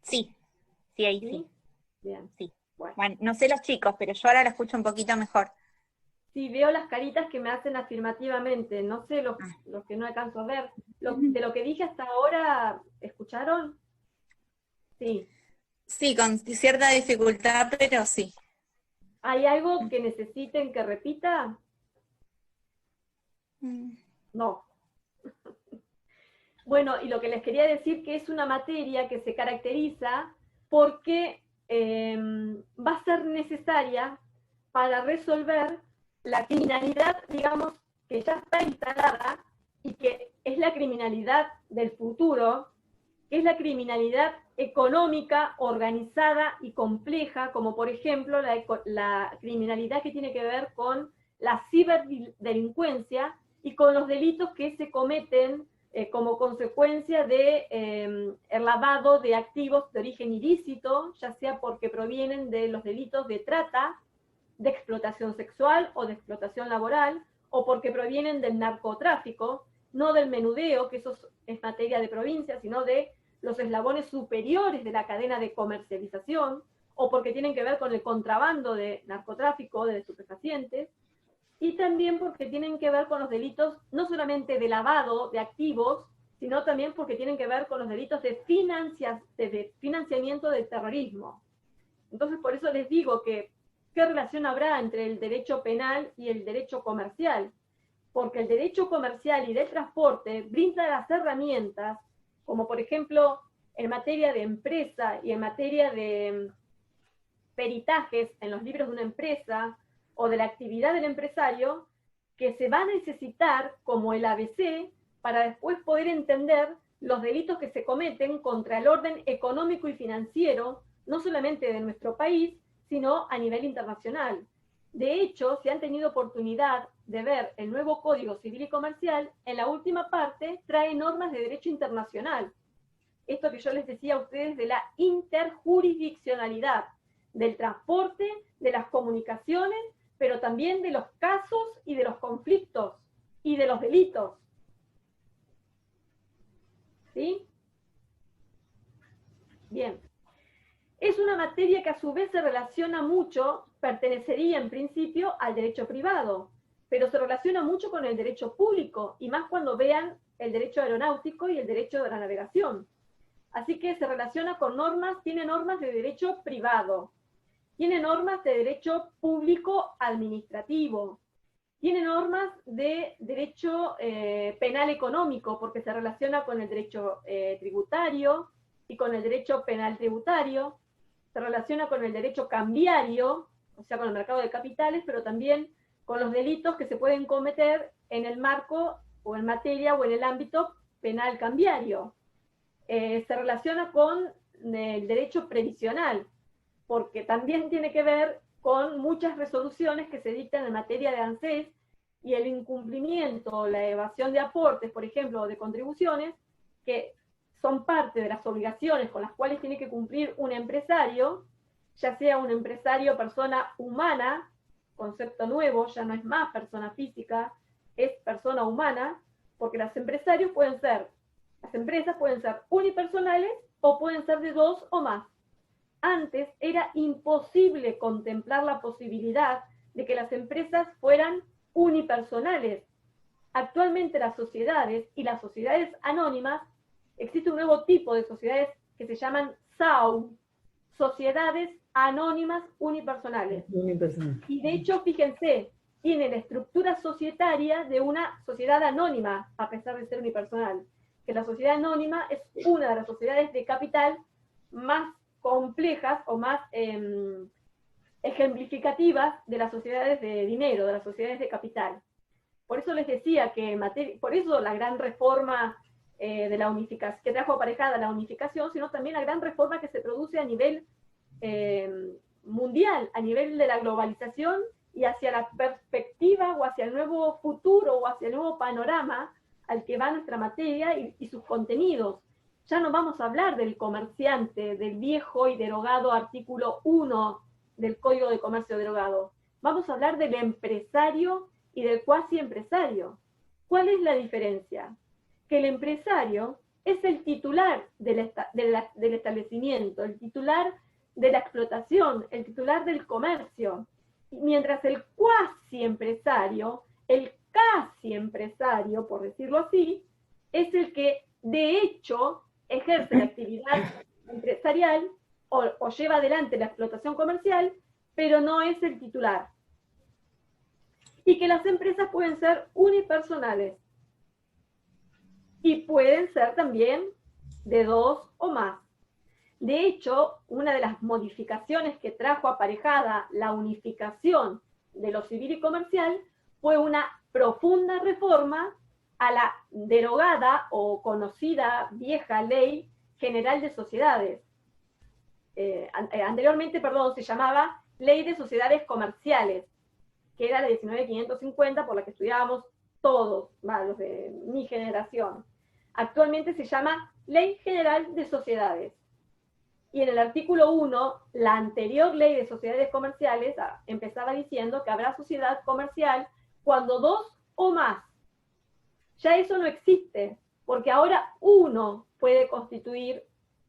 Sí, sí, ahí sí. Bien. Sí. Bueno, no sé los chicos, pero yo ahora la escucho un poquito mejor. Sí, veo las caritas que me hacen afirmativamente, no sé los que no alcanzo a ver. De lo que dije hasta ahora, ¿escucharon? Sí. Sí, con cierta dificultad, pero sí. ¿Hay algo que necesiten que repita? No. Bueno, y lo que les quería decir que es una materia que se caracteriza porque va a ser necesaria para resolver la criminalidad, digamos, que ya está instalada y que es la criminalidad del futuro, que es la criminalidad económica, organizada y compleja, como por ejemplo la criminalidad que tiene que ver con la ciberdelincuencia y con los delitos que se cometen como consecuencia de el lavado de activos de origen ilícito, ya sea porque provienen de los delitos de trata, de explotación sexual o de explotación laboral, o porque provienen del narcotráfico, no del menudeo, que eso es materia de provincia, sino de los eslabones superiores de la cadena de comercialización, o porque tienen que ver con el contrabando de narcotráfico, de estupefacientes, y también porque tienen que ver con los delitos no solamente de lavado de activos, sino también porque tienen que ver con los delitos de financiamiento del terrorismo. Entonces, por eso les digo que, ¿qué relación habrá entre el derecho penal y el derecho comercial? Porque el derecho comercial y del transporte brinda las herramientas, como por ejemplo en materia de empresa y en materia de peritajes en los libros de una empresa, o de la actividad del empresario, que se va a necesitar como el ABC para después poder entender los delitos que se cometen contra el orden económico y financiero, no solamente de nuestro país, sino a nivel internacional. De hecho, si han tenido oportunidad de ver el nuevo Código Civil y Comercial, en la última parte trae normas de derecho internacional. Esto que yo les decía a ustedes de la interjurisdiccionalidad, del transporte, de las comunicaciones, pero también de los casos y de los conflictos y de los delitos. ¿Sí? Bien. Es una materia que a su vez se relaciona mucho, pertenecería en principio al derecho privado, pero se relaciona mucho con el derecho público, y más cuando vean el derecho aeronáutico y el derecho de la navegación. Así que se relaciona con normas, tiene normas de derecho privado, tiene normas de derecho público administrativo, tiene normas de derecho penal económico, porque se relaciona con el derecho tributario y con el derecho penal tributario, se relaciona con el derecho cambiario, o sea, con el mercado de capitales, pero también con los delitos que se pueden cometer en el marco o en materia o en el ámbito penal cambiario. Se relaciona con el derecho previsional, porque también tiene que ver con muchas resoluciones que se dictan en materia de ANSES y el incumplimiento, la evasión de aportes, por ejemplo, o de contribuciones, que son parte de las obligaciones con las cuales tiene que cumplir un empresario, ya sea un empresario persona humana, concepto nuevo, ya no es más persona física, es persona humana, porque las empresas pueden ser unipersonales o pueden ser de dos o más. Antes era imposible contemplar la posibilidad de que las empresas fueran unipersonales. Actualmente las sociedades y las sociedades anónimas, existe un nuevo tipo de sociedades que se llaman SAU, Sociedades Anónimas Unipersonales. Y de hecho, fíjense, tiene la estructura societaria de una sociedad anónima, a pesar de ser unipersonal. Que la sociedad anónima es una de las sociedades de capital más complejas o más ejemplificativas de las sociedades de dinero, de las sociedades de capital. Por eso les decía que, por eso la gran reforma de la unificación, que trajo aparejada la unificación, sino también la gran reforma que se produce a nivel mundial, a nivel de la globalización y hacia la perspectiva o hacia el nuevo futuro o hacia el nuevo panorama al que va nuestra materia y sus contenidos. Ya no vamos a hablar del comerciante, del viejo y derogado artículo 1 del Código de Comercio derogado. Vamos a hablar del empresario y del cuasi empresario. ¿Cuál es la diferencia? Que el empresario es el titular del establecimiento, el titular de la explotación, el titular del comercio, mientras el cuasi empresario, el casi empresario, por decirlo así, es el que de hecho ejerce la actividad empresarial o lleva adelante la explotación comercial, pero no es el titular. Y que las empresas pueden ser unipersonales y pueden ser también de 2 o más. De hecho, una de las modificaciones que trajo aparejada la unificación de lo civil y comercial fue una profunda reforma a la derogada o conocida vieja Ley General de Sociedades. Anteriormente, se llamaba Ley de Sociedades Comerciales, que era la 19.550, por la que estudiábamos todos, los de mi generación. Actualmente se llama Ley General de Sociedades. Y en el artículo 1, la anterior Ley de Sociedades Comerciales empezaba diciendo que habrá sociedad comercial cuando 2 o más. Ya eso no existe, porque ahora uno puede constituir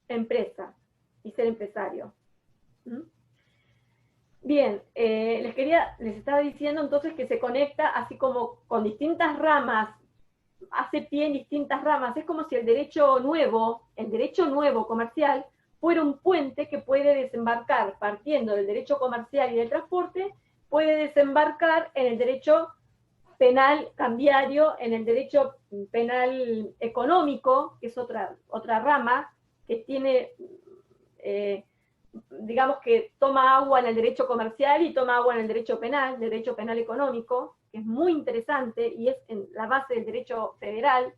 empresa y ser empresario. Bien, les estaba diciendo entonces que se conecta así como con distintas ramas, hace pie en distintas ramas. Es como si el derecho nuevo comercial, fuera un puente que puede desembarcar, partiendo del derecho comercial y del transporte, puede desembarcar en el derecho penal cambiario, en el derecho penal económico, que es otra rama, que tiene, digamos que toma agua en el derecho comercial y toma agua en el derecho penal económico, que es muy interesante y es en la base del derecho federal.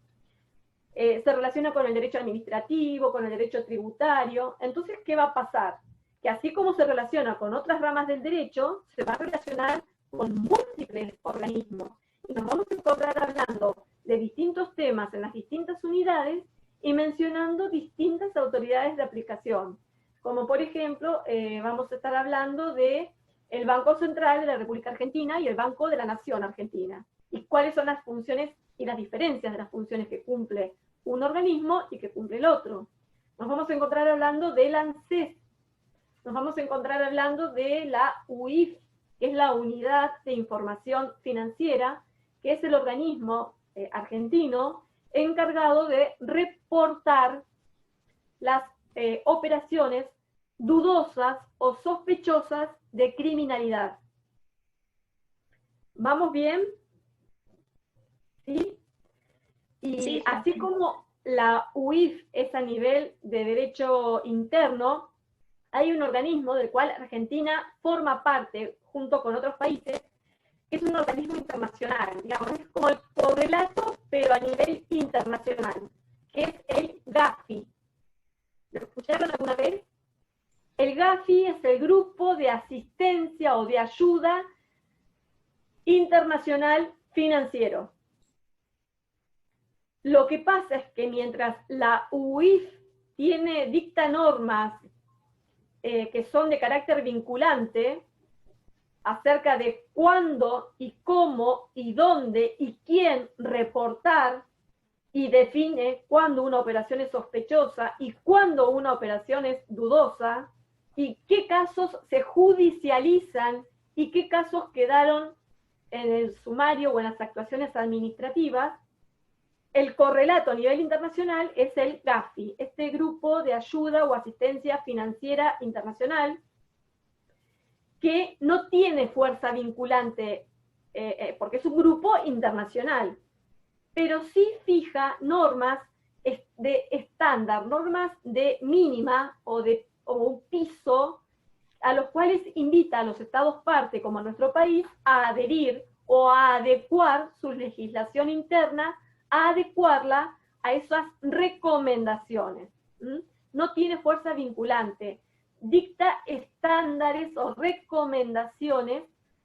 Se relaciona con el derecho administrativo, con el derecho tributario. Entonces, ¿qué va a pasar? Que así como se relaciona con otras ramas del derecho, se va a relacionar con múltiples organismos. Y nos vamos a encontrar hablando de distintos temas en las distintas unidades y mencionando distintas autoridades de aplicación. Como por ejemplo, vamos a estar hablando de el Banco Central de la República Argentina y el Banco de la Nación Argentina. Y cuáles son las funciones y las diferencias de las funciones que cumple un organismo y que cumple el otro. Nos vamos a encontrar hablando del ANSES, nos vamos a encontrar hablando de la UIF, que es la Unidad de Información Financiera, que es el organismo argentino encargado de reportar las operaciones dudosas o sospechosas de criminalidad. ¿Vamos bien? ¿Sí? Y sí, así como la UIF es a nivel de derecho interno, hay un organismo del cual Argentina forma parte junto con otros países, que es un organismo internacional, digamos, es como el correlato, pero a nivel internacional, que es el GAFI. ¿Lo escucharon alguna vez? El GAFI es el Grupo de Asistencia o de Ayuda Internacional Financiero. Lo que pasa es que mientras la UIF dicta normas que son de carácter vinculante acerca de cuándo y cómo y dónde y quién reportar, y define cuándo una operación es sospechosa y cuándo una operación es dudosa, y qué casos se judicializan y qué casos quedaron en el sumario o en las actuaciones administrativas. El correlato a nivel internacional es el GAFI, este Grupo de Ayuda o Asistencia Financiera Internacional, que no tiene fuerza vinculante, porque es un grupo internacional, pero sí fija normas de estándar, normas de mínima o un piso, a los cuales invita a los estados parte, como nuestro país, a adherir o a adecuar su legislación interna, a adecuarla a esas recomendaciones. No tiene fuerza vinculante, dicta estándares o recomendaciones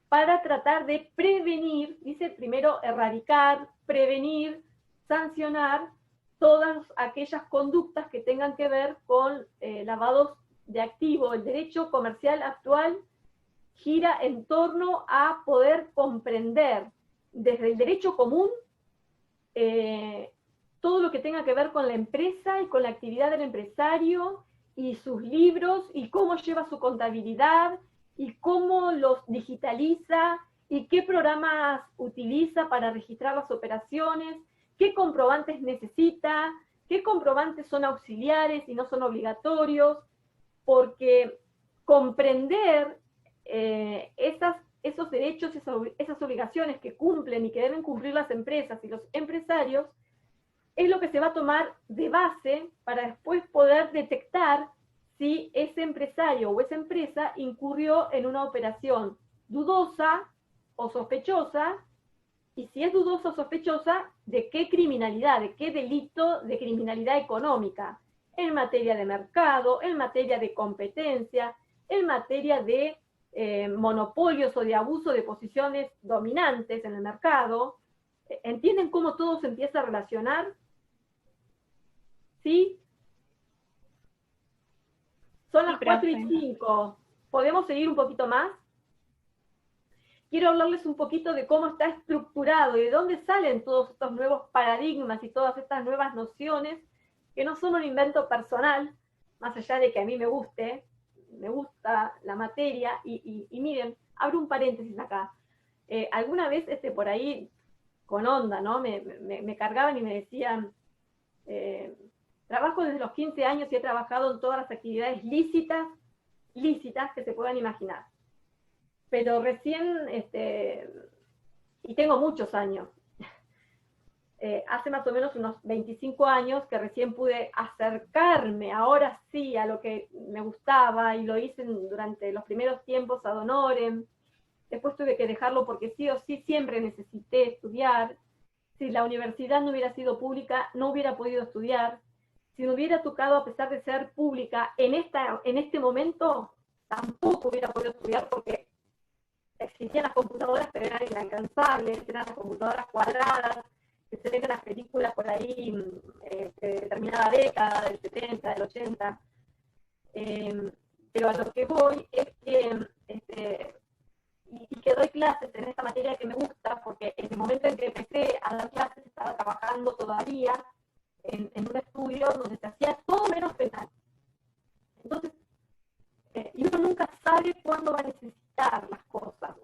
para tratar de prevenir, dice primero erradicar, prevenir, sancionar todas aquellas conductas que tengan que ver con lavados de activos. El derecho comercial actual gira en torno a poder comprender desde el derecho común todo lo que tenga que ver con la empresa y con la actividad del empresario y sus libros y cómo lleva su contabilidad y cómo los digitaliza y qué programas utiliza para registrar las operaciones, qué comprobantes necesita, qué comprobantes son auxiliares y no son obligatorios, porque comprender esos derechos, esas obligaciones que cumplen y que deben cumplir las empresas y los empresarios, es lo que se va a tomar de base para después poder detectar si ese empresario o esa empresa incurrió en una operación dudosa o sospechosa, y si es dudosa o sospechosa, de qué criminalidad, de qué delito de criminalidad económica, en materia de mercado, en materia de competencia, en materia de monopolios o de abuso de posiciones dominantes en el mercado. ¿Entienden cómo todo se empieza a relacionar? ¿Sí? Son las 4:05. ¿Podemos seguir un poquito más? Quiero hablarles un poquito de cómo está estructurado y de dónde salen todos estos nuevos paradigmas y todas estas nuevas nociones que no son un invento personal, más allá de que a mí me gusta la materia, y miren, abro un paréntesis acá. Alguna vez por ahí, con onda, ¿no? Me cargaban y me decían, trabajo desde los 15 años y he trabajado en todas las actividades lícitas que se puedan imaginar. Pero recién, y tengo muchos años, hace más o menos unos 25 años que recién pude acercarme, ahora sí, a lo que me gustaba, y lo hice durante los primeros tiempos ad honorem. Después tuve que dejarlo porque sí o sí siempre necesité estudiar. Si la universidad no hubiera sido pública, no hubiera podido estudiar. Si me hubiera tocado, a pesar de ser pública, en este momento, tampoco hubiera podido estudiar porque existían las computadoras, pero eran inalcanzables, eran las computadoras cuadradas, que se ven en las películas por ahí de determinada década, del 70, del 80. Pero a lo que voy es que, y que doy clases en esta materia que me gusta, porque en el momento en que empecé a dar clases estaba trabajando todavía en un estudio donde se hacía todo menos penal. Entonces, y uno nunca sabe cuándo va a necesitar las cosas.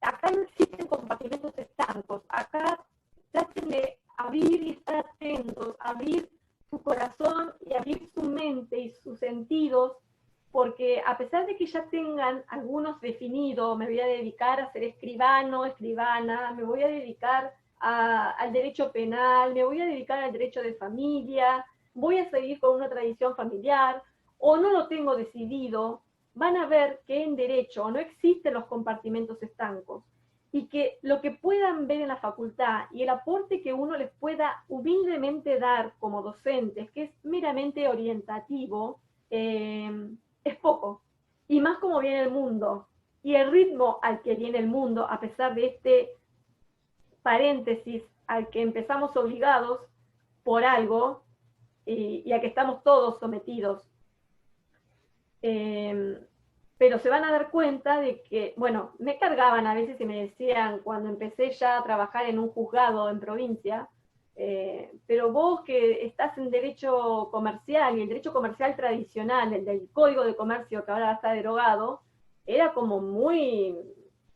Acá no existen compartimentos estancos, acá traten de abrir y estar atentos, abrir su corazón y abrir su mente y sus sentidos, porque a pesar de que ya tengan algunos definidos, me voy a dedicar a ser escribano, escribana, me voy a dedicar al derecho penal, me voy a dedicar al derecho de familia, voy a seguir con una tradición familiar, o no lo tengo decidido, van a ver que en derecho no existen los compartimentos estancos, y que lo que puedan ver en la facultad y el aporte que uno les pueda humildemente dar como docentes, que es meramente orientativo, es poco. Y más como viene el mundo, y el ritmo al que viene el mundo, a pesar de este paréntesis al que empezamos obligados por algo, y a que estamos todos sometidos. Pero se van a dar cuenta de que, bueno, me cargaban a veces y me decían, cuando empecé ya a trabajar en un juzgado en provincia, pero vos que estás en derecho comercial, y el derecho comercial tradicional, el del Código de Comercio que ahora está derogado, era como muy,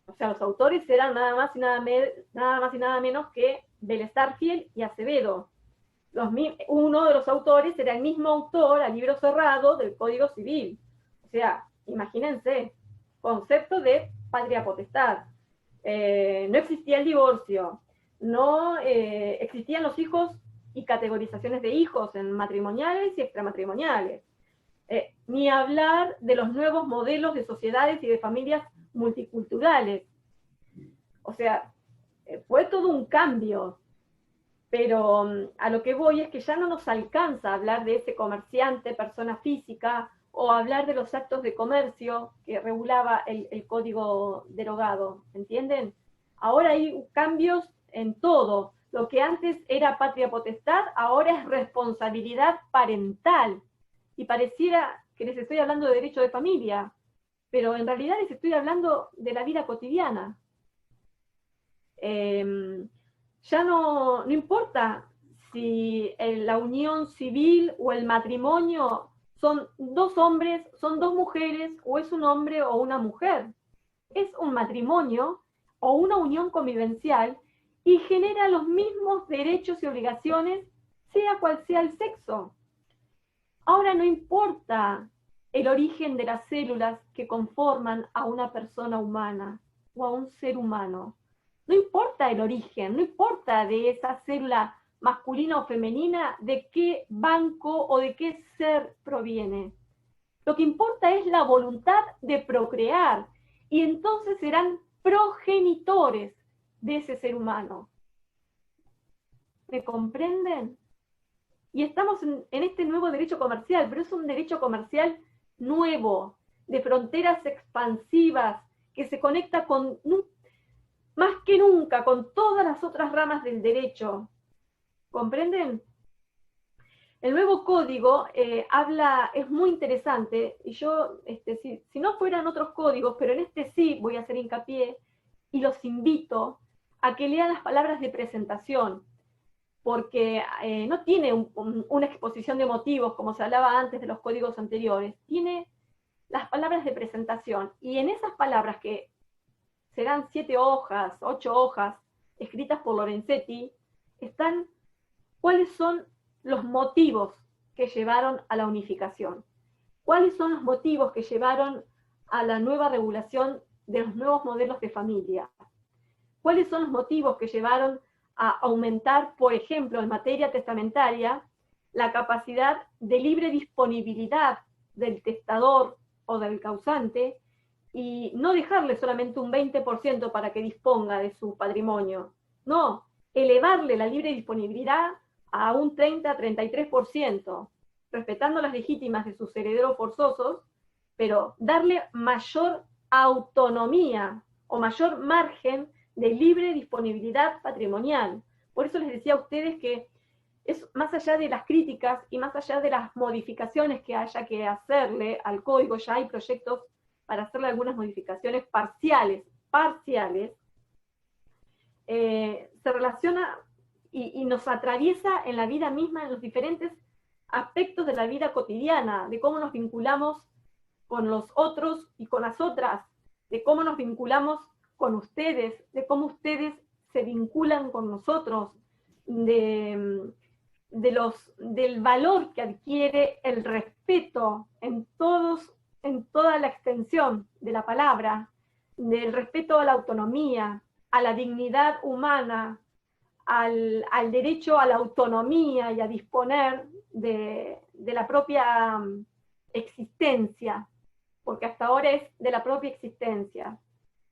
o sea, los autores eran nada más y nada menos que Vélez Sarsfield y Acevedo. Uno de los autores era el mismo autor al libro cerrado del Código Civil. O sea, imagínense, concepto de patria potestad. No existía el divorcio, no existían los hijos y categorizaciones de hijos en matrimoniales y extramatrimoniales. Ni hablar de los nuevos modelos de sociedades y de familias multiculturales. O sea, fue todo un cambio. Pero a lo que voy es que ya no nos alcanza hablar de ese comerciante, persona física, o hablar de los actos de comercio que regulaba el código derogado, ¿entienden? Ahora hay cambios en todo. Lo que antes era patria potestad, ahora es responsabilidad parental. Y pareciera que les estoy hablando de derecho de familia, pero en realidad les estoy hablando de la vida cotidiana. Ya no importa si la unión civil o el matrimonio son dos hombres, son dos mujeres, o es un hombre o una mujer. Es un matrimonio o una unión convivencial y genera los mismos derechos y obligaciones, sea cual sea el sexo. Ahora no importa el origen de las células que conforman a una persona humana o a un ser humano. No importa el origen, no importa de esa célula masculina o femenina, de qué banco o de qué ser proviene. Lo que importa es la voluntad de procrear, y entonces serán progenitores de ese ser humano. ¿Me comprenden? Y estamos en este nuevo derecho comercial, pero es un derecho comercial nuevo, de fronteras expansivas, que se conecta con, más que nunca, con todas las otras ramas del derecho. ¿Comprenden? El nuevo código es muy interesante, y yo, si no fueran otros códigos, pero en este sí voy a hacer hincapié, y los invito a que lean las palabras de presentación, porque no tiene una exposición de motivos, como se hablaba antes de los códigos anteriores, tiene las palabras de presentación, y en esas palabras, que serán 7 hojas, 8 hojas, escritas por Lorenzetti, están cuáles son los motivos que llevaron a la unificación, cuáles son los motivos que llevaron a la nueva regulación de los nuevos modelos de familia, cuáles son los motivos que llevaron a aumentar, por ejemplo, en materia testamentaria, la capacidad de libre disponibilidad del testador o del causante, y no dejarle solamente un 20% para que disponga de su patrimonio, no, elevarle la libre disponibilidad a un 30-33%, respetando las legítimas de sus herederos forzosos, pero darle mayor autonomía o mayor margen de libre disponibilidad patrimonial. Por eso les decía a ustedes que es más allá de las críticas y más allá de las modificaciones que haya que hacerle al código, ya hay proyectos para hacerle algunas modificaciones parciales, se relaciona y nos atraviesa en la vida misma, en los diferentes aspectos de la vida cotidiana, de cómo nos vinculamos con los otros y con las otras, de cómo nos vinculamos con ustedes, de cómo ustedes se vinculan con nosotros, del valor que adquiere el respeto en toda la extensión de la palabra, del respeto a la autonomía, a la dignidad humana, al derecho a la autonomía y a disponer de la propia existencia, porque hasta ahora es de la propia existencia.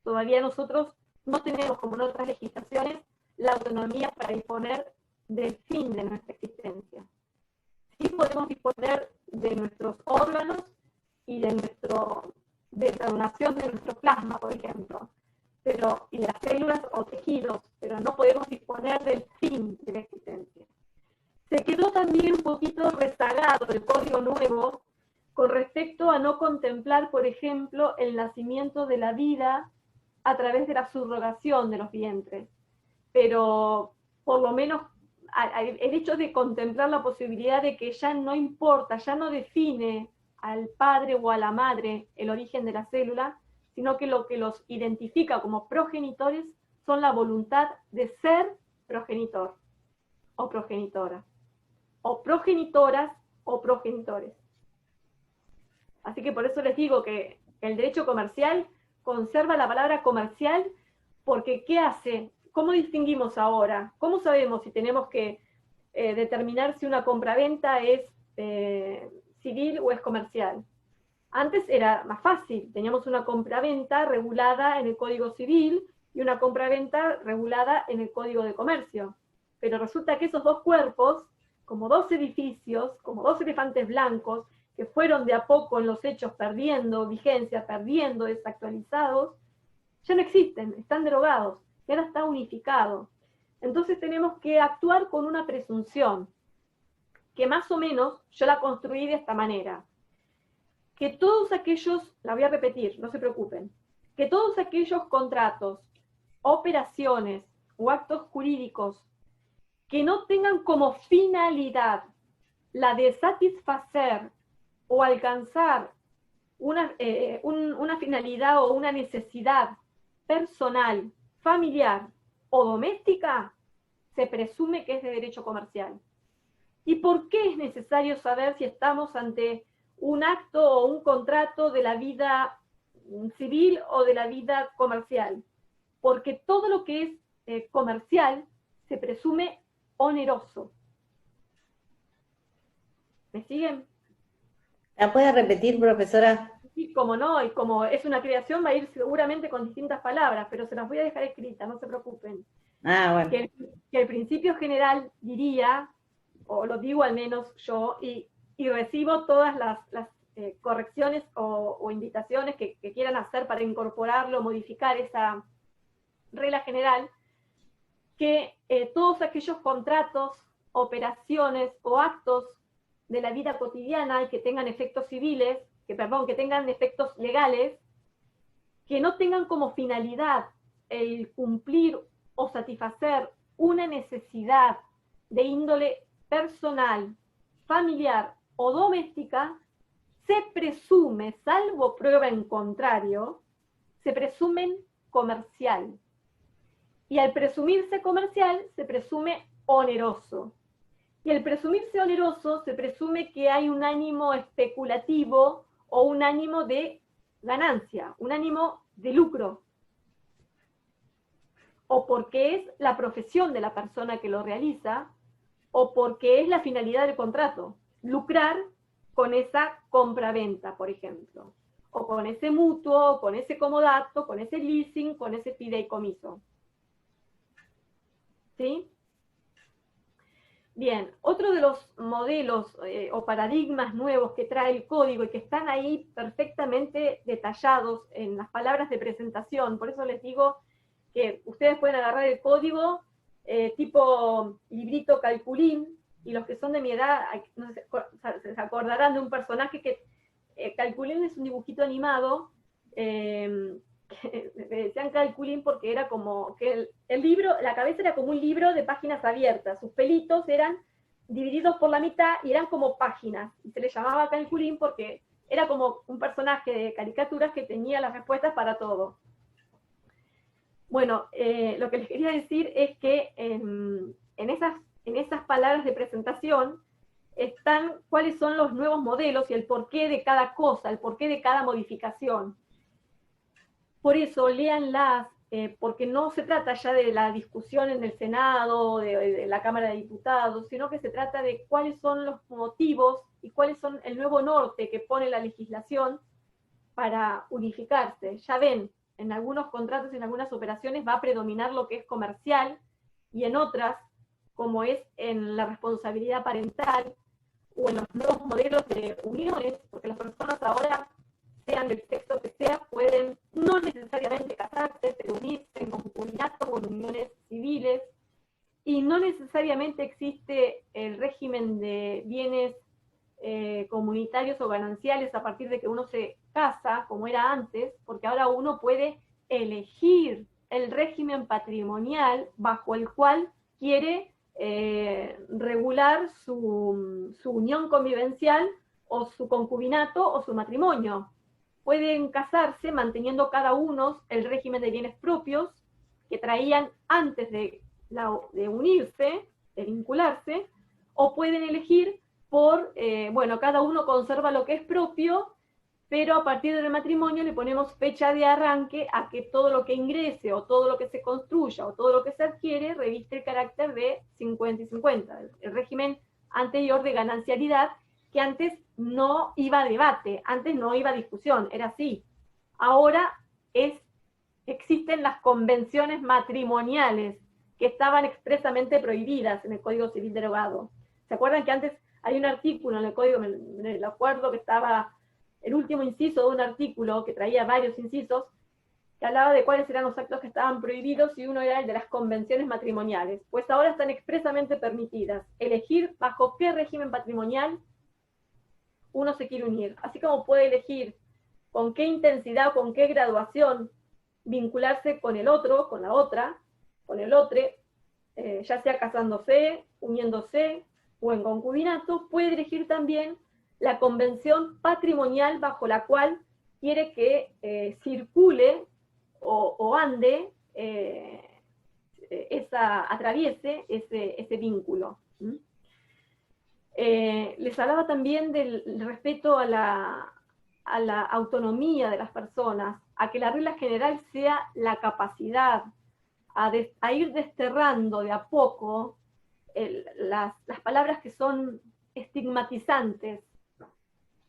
Todavía nosotros no tenemos, como en otras legislaciones, la autonomía para disponer del fin de nuestra existencia. Sí podemos disponer de nuestros órganos y de la donación de nuestro plasma, por ejemplo, y de las células o tejidos, pero no podemos disponer del fin de la existencia. Se quedó también un poquito rezagado el código nuevo con respecto a no contemplar, por ejemplo, el nacimiento de la vida a través de la subrogación de los vientres. Pero por lo menos el hecho de contemplar la posibilidad de que ya no importa, ya no define al padre o a la madre el origen de la célula, sino que lo que los identifica como progenitores son la voluntad de ser progenitor o progenitora, o progenitoras o progenitores. Así que por eso les digo que el derecho comercial conserva la palabra comercial, porque ¿qué hace? ¿Cómo distinguimos ahora? ¿Cómo sabemos si tenemos que determinar si una compraventa es civil o es comercial? Antes era más fácil, teníamos una compraventa regulada en el Código Civil y una compraventa regulada en el Código de Comercio. Pero resulta que esos dos cuerpos, como dos edificios, como dos elefantes blancos, que fueron de a poco en los hechos perdiendo vigencia, perdiendo desactualizados, ya no existen, están derogados, y ahora está unificado. Entonces tenemos que actuar con una presunción, que más o menos yo la construí de esta manera. Que todos aquellos, la voy a repetir, no se preocupen, que todos aquellos contratos, operaciones o actos jurídicos que no tengan como finalidad la de satisfacer o alcanzar una finalidad o una necesidad personal, familiar o doméstica, se presume que es de derecho comercial. ¿Y por qué es necesario saber si estamos ante un acto o un contrato de la vida civil o de la vida comercial, porque todo lo que es comercial se presume oneroso. ¿Me siguen? ¿La puede repetir, profesora? Sí, como no, y como es una creación va a ir seguramente con distintas palabras, pero se las voy a dejar escritas, no se preocupen. Ah, bueno. Que el principio general diría, o lo digo al menos yo, y recibo todas las correcciones o invitaciones que quieran hacer para incorporarlo, modificar esa regla general, que todos aquellos contratos, operaciones o actos de la vida cotidiana y que tengan efectos civiles, que tengan efectos legales, que no tengan como finalidad el cumplir o satisfacer una necesidad de índole personal, familiar o doméstica, se presume, salvo prueba en contrario, se presumen comercial. Y al presumirse comercial, se presume oneroso. Y al presumirse oneroso, se presume que hay un ánimo especulativo o un ánimo de ganancia, un ánimo de lucro. O porque es la profesión de la persona que lo realiza, o porque es la finalidad del contrato, lucrar con esa compra-venta, por ejemplo, o con ese mutuo, con ese comodato, con ese leasing, con ese fideicomiso. ¿Sí? Bien, otro de los modelos o paradigmas nuevos que trae el código y que están ahí perfectamente detallados en las palabras de presentación, por eso les digo que ustedes pueden agarrar el código tipo librito calculín, y los que son de mi edad no sé, se acordarán de un personaje que calculín es un dibujito animado, que me decían calculín porque era como que el libro, la cabeza era como un libro de páginas abiertas, sus pelitos eran divididos por la mitad y eran como páginas, y se le llamaba calculín porque era como un personaje de caricaturas que tenía las respuestas para todo. Bueno, lo que les quería decir es que en esas palabras de presentación están cuáles son los nuevos modelos y el porqué de cada cosa, el porqué de cada modificación. Por eso, léanlas, porque no se trata ya de la discusión en el Senado, de la Cámara de Diputados, sino que se trata de cuáles son los motivos y cuáles son el nuevo norte que pone la legislación para unificarse. Ya ven, en algunos contratos y en algunas operaciones va a predominar lo que es comercial, y en otras, como es en la responsabilidad parental, o en los nuevos modelos de uniones, porque las personas ahora, sean del sexo que sea, pueden no necesariamente casarse, pero unirse en concubinato o en uniones civiles, y no necesariamente existe el régimen de bienes comunitarios o gananciales a partir de que uno se casa, como era antes, porque ahora uno puede elegir el régimen patrimonial bajo el cual quiere regular su unión convivencial o su concubinato o su matrimonio. Pueden casarse manteniendo cada uno el régimen de bienes propios que traían antes de unirse, de vincularse, o pueden elegir por, bueno, cada uno conserva lo que es propio, pero a partir del matrimonio le ponemos fecha de arranque a que todo lo que ingrese, o todo lo que se construya, o todo lo que se adquiere, reviste el carácter de 50 y 50, el régimen anterior de ganancialidad, que antes no iba a debate, antes no iba a discusión, era así. Ahora existen las convenciones matrimoniales, que estaban expresamente prohibidas en el Código Civil derogado. ¿Se acuerdan que antes hay un artículo en el Código, me acuerdo que estaba el último inciso de un artículo que traía varios incisos, que hablaba de cuáles eran los actos que estaban prohibidos, y uno era el de las convenciones matrimoniales? Pues ahora están expresamente permitidas. Elegir bajo qué régimen patrimonial uno se quiere unir, así como puede elegir con qué intensidad, con qué graduación vincularse con el otro, con la otra, con el otro, ya sea casándose, uniéndose o en concubinato. Puede elegir también la convención patrimonial bajo la cual quiere que circule o ande, atraviese ese vínculo. Les hablaba también del respeto a la autonomía de las personas, a que la regla general sea la capacidad, a ir desterrando de a poco las palabras que son estigmatizantes,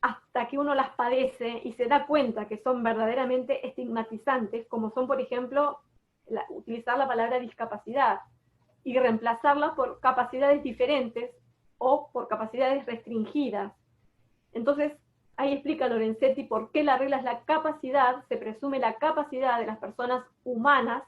hasta que uno las padece y se da cuenta que son verdaderamente estigmatizantes, como son, por ejemplo, utilizar la palabra discapacidad y reemplazarla por capacidades diferentes o por capacidades restringidas. Entonces, ahí explica Lorenzetti por qué la regla es la capacidad, se presume la capacidad de las personas humanas,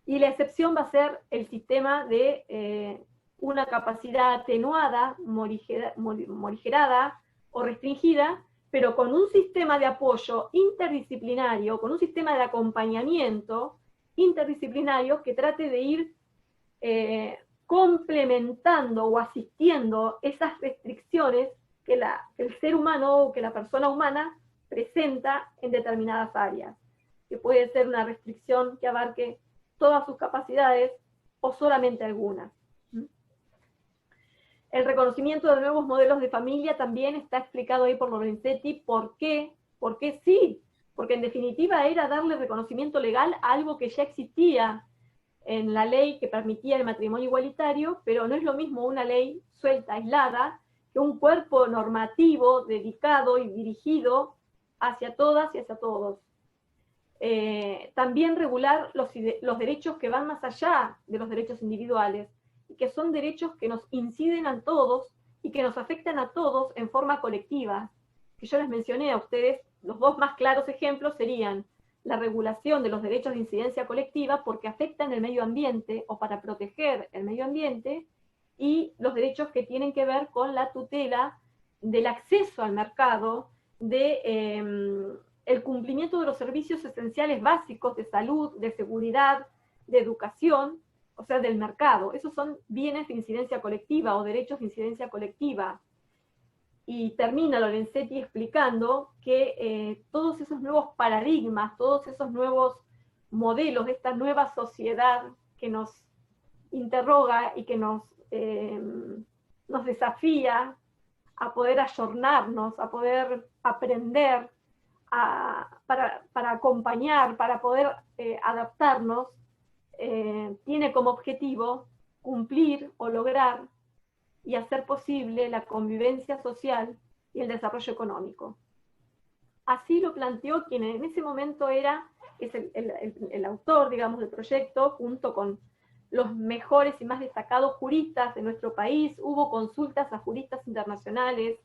y la excepción va a ser el sistema de una capacidad atenuada, morigerada o restringida, pero con un sistema de apoyo interdisciplinario, con un sistema de acompañamiento interdisciplinario que trate de ir complementando o asistiendo esas restricciones que el ser humano o que la persona humana presenta en determinadas áreas, que puede ser una restricción que abarque todas sus capacidades o solamente algunas. El reconocimiento de nuevos modelos de familia también está explicado ahí por Lorenzetti. ¿Por qué? Porque sí, porque en definitiva era darle reconocimiento legal a algo que ya existía en la ley que permitía el matrimonio igualitario, pero no es lo mismo una ley suelta, aislada, que un cuerpo normativo dedicado y dirigido hacia todas y hacia todos. También regular los derechos que van más allá de los derechos individuales, y que son derechos que nos inciden a todos y que nos afectan a todos en forma colectiva. Que yo les mencioné a ustedes, los dos más claros ejemplos serían la regulación de los derechos de incidencia colectiva porque afectan el medio ambiente o para proteger el medio ambiente, y los derechos que tienen que ver con la tutela del acceso al mercado, el cumplimiento de los servicios esenciales básicos de salud, de seguridad, de educación, o sea, del mercado. Esos son bienes de incidencia colectiva o derechos de incidencia colectiva. Y termina Lorenzetti explicando que todos esos nuevos paradigmas, todos esos nuevos modelos de esta nueva sociedad que nos interroga y que nos desafía a poder ayornarnos, a poder aprender, para acompañar, para poder adaptarnos, tiene como objetivo cumplir o lograr y hacer posible la convivencia social y el desarrollo económico. Así lo planteó quien en ese momento es el autor, digamos, del proyecto, junto con los mejores y más destacados juristas de nuestro país. Hubo consultas a juristas internacionales,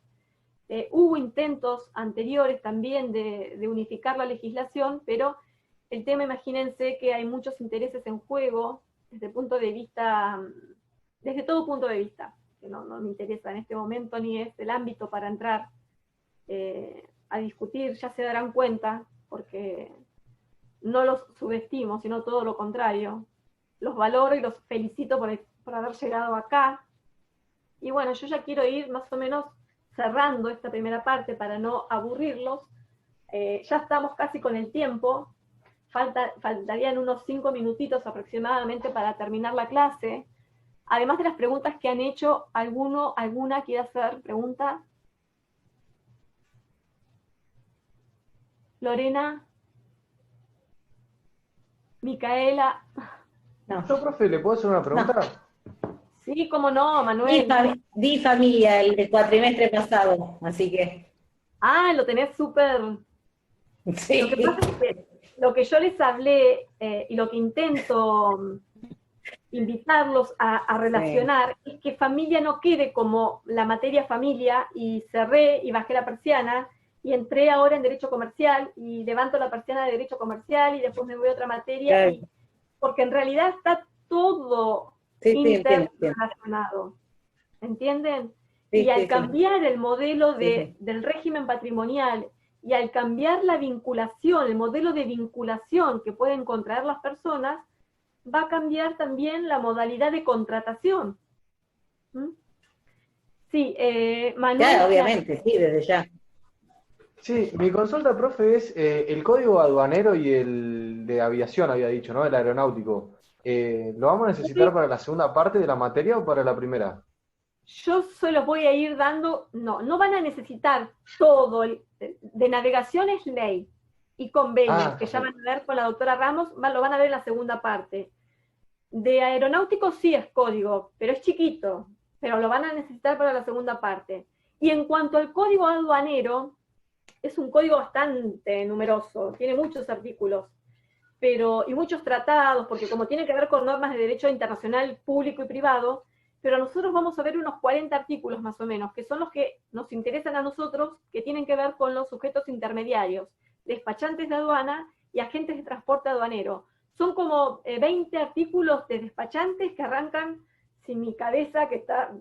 hubo intentos anteriores también de unificar la legislación, pero el tema, imagínense que hay muchos intereses en juego desde todo punto de vista, que no me interesa en este momento ni es el ámbito para entrar a discutir, ya se darán cuenta, porque no los subestimo, sino todo lo contrario. Los valoro y los felicito por haber llegado acá. Y bueno, yo ya quiero ir más o menos cerrando esta primera parte para no aburrirlos. Ya estamos casi con el tiempo. Faltarían unos 5 minutitos aproximadamente para terminar la clase. Además de las preguntas que han hecho, ¿alguna quiere hacer pregunta? Lorena, Micaela. No. Yo, profe, ¿le puedo hacer una pregunta? Sí, cómo no, Manuel. Di familia el cuatrimestre pasado, así que... Ah, lo tenés súper... Sí. Lo que pasa es que lo que yo les hablé y lo que intento invitarlos a relacionar es que familia no quede como la materia familia y cerré y bajé la persiana y entré ahora en derecho comercial y levanto la persiana de derecho comercial y después me voy a otra materia, Claro. Porque en realidad está todo interrelacionado. ¿Entienden? Y al cambiar el modelo del régimen patrimonial y al cambiar la vinculación, el modelo de vinculación que pueden contraer las personas, va a cambiar también la modalidad de contratación. ¿Mm? Sí, Manuel. Claro, obviamente, sí, desde ya. Sí, mi consulta, profe, es el código aduanero y el de aviación, había dicho, ¿no? El aeronáutico. ¿Lo vamos a necesitar para la segunda parte de la materia o para la primera? yo se los voy a ir dando, no van a necesitar todo, de navegación es ley y convenios, que ya van a ver con la doctora Ramos, lo van a ver en la segunda parte. De aeronáutico sí es código, pero es chiquito, pero lo van a necesitar para la segunda parte. Y en cuanto al código aduanero, es un código bastante numeroso, tiene muchos artículos, y muchos tratados, porque como tiene que ver con normas de derecho internacional público y privado, pero nosotros vamos a ver unos 40 artículos más o menos, que son los que nos interesan a nosotros, que tienen que ver con los sujetos intermediarios, despachantes de aduana y agentes de transporte aduanero. Son como 20 artículos de despachantes que arrancan, sin mi cabeza, que está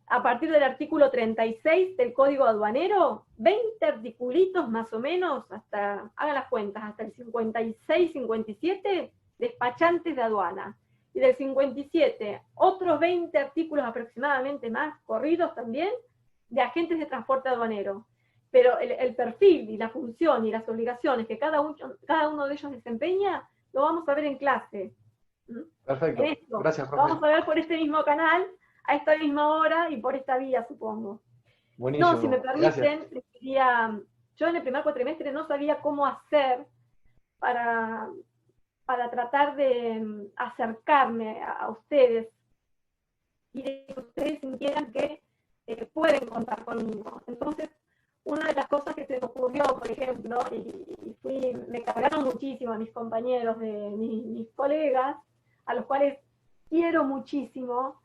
a partir del artículo 36 del Código Aduanero, 20 articulitos más o menos, hasta, hagan las cuentas, hasta el 56, 57, despachantes de aduana. Y del 57, otros 20 artículos aproximadamente más, corridos también, de agentes de transporte aduanero. Pero el perfil y la función y las obligaciones que cada uno de ellos desempeña, lo vamos a ver en clase. Perfecto, gracias, profe. Lo vamos a ver por este mismo canal, a esta misma hora y por esta vía, supongo. Buenísimo. No, si me permiten, les quería, yo en el primer cuatrimestre no sabía cómo hacer para tratar de acercarme a ustedes y de que ustedes sintieran que pueden contar conmigo. Entonces, una de las cosas que se me ocurrió, por ejemplo, me cargaron muchísimo a mis compañeros, mis colegas, a los cuales quiero muchísimo,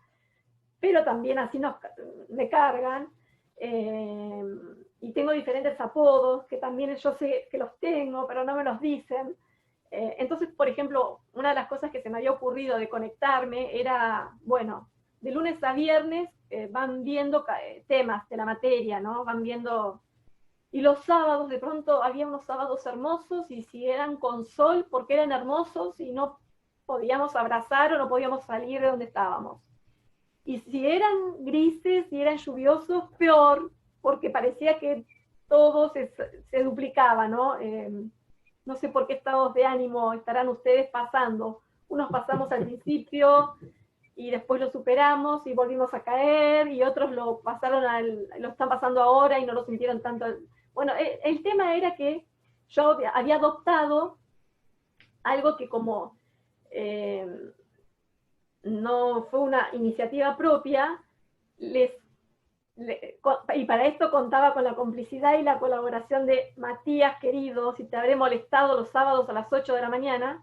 pero también así me cargan, y tengo diferentes apodos, que también yo sé que los tengo, pero no me los dicen. Entonces, por ejemplo, una de las cosas que se me había ocurrido de conectarme era, bueno, de lunes a viernes van viendo temas de la materia, ¿no? Van viendo, y los sábados, de pronto había unos sábados hermosos, y si eran con sol, porque eran hermosos, y no podíamos abrazar o no podíamos salir de donde estábamos. Y si eran grises, si eran lluviosos, peor, porque parecía que todo se duplicaba, ¿no? No sé por qué estados de ánimo estarán ustedes pasando. Unos pasamos al principio y después lo superamos y volvimos a caer, y otros lo están pasando ahora y no lo sintieron tanto. Bueno, el tema era que yo había adoptado algo que como no fue una iniciativa propia, y para esto contaba con la complicidad y la colaboración de Matías, querido, si te habré molestado los sábados a las 8 de la mañana,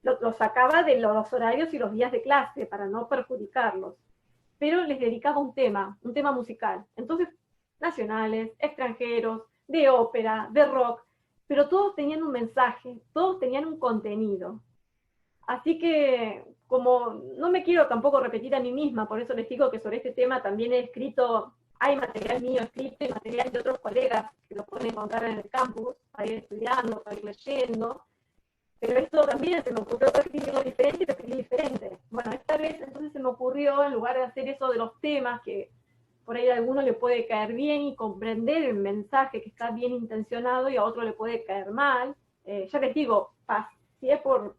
lo sacaba de los horarios y los días de clase para no perjudicarlos, pero les dedicaba un tema musical. Entonces, nacionales, extranjeros, de ópera, de rock, pero todos tenían un mensaje, todos tenían un contenido. Así que, como no me quiero tampoco repetir a mí misma, por eso les digo que sobre este tema también he escrito, hay material mío escrito y material de otros colegas que lo pueden encontrar en el campus, para ir estudiando, para ir leyendo, pero esto también se me ocurrió escribirlo diferente y lo escribí diferente. Bueno, esta vez entonces se me ocurrió, en lugar de hacer eso de los temas, que por ahí a alguno le puede caer bien y comprender el mensaje que está bien intencionado, y a otro le puede caer mal, ya les digo, pasé por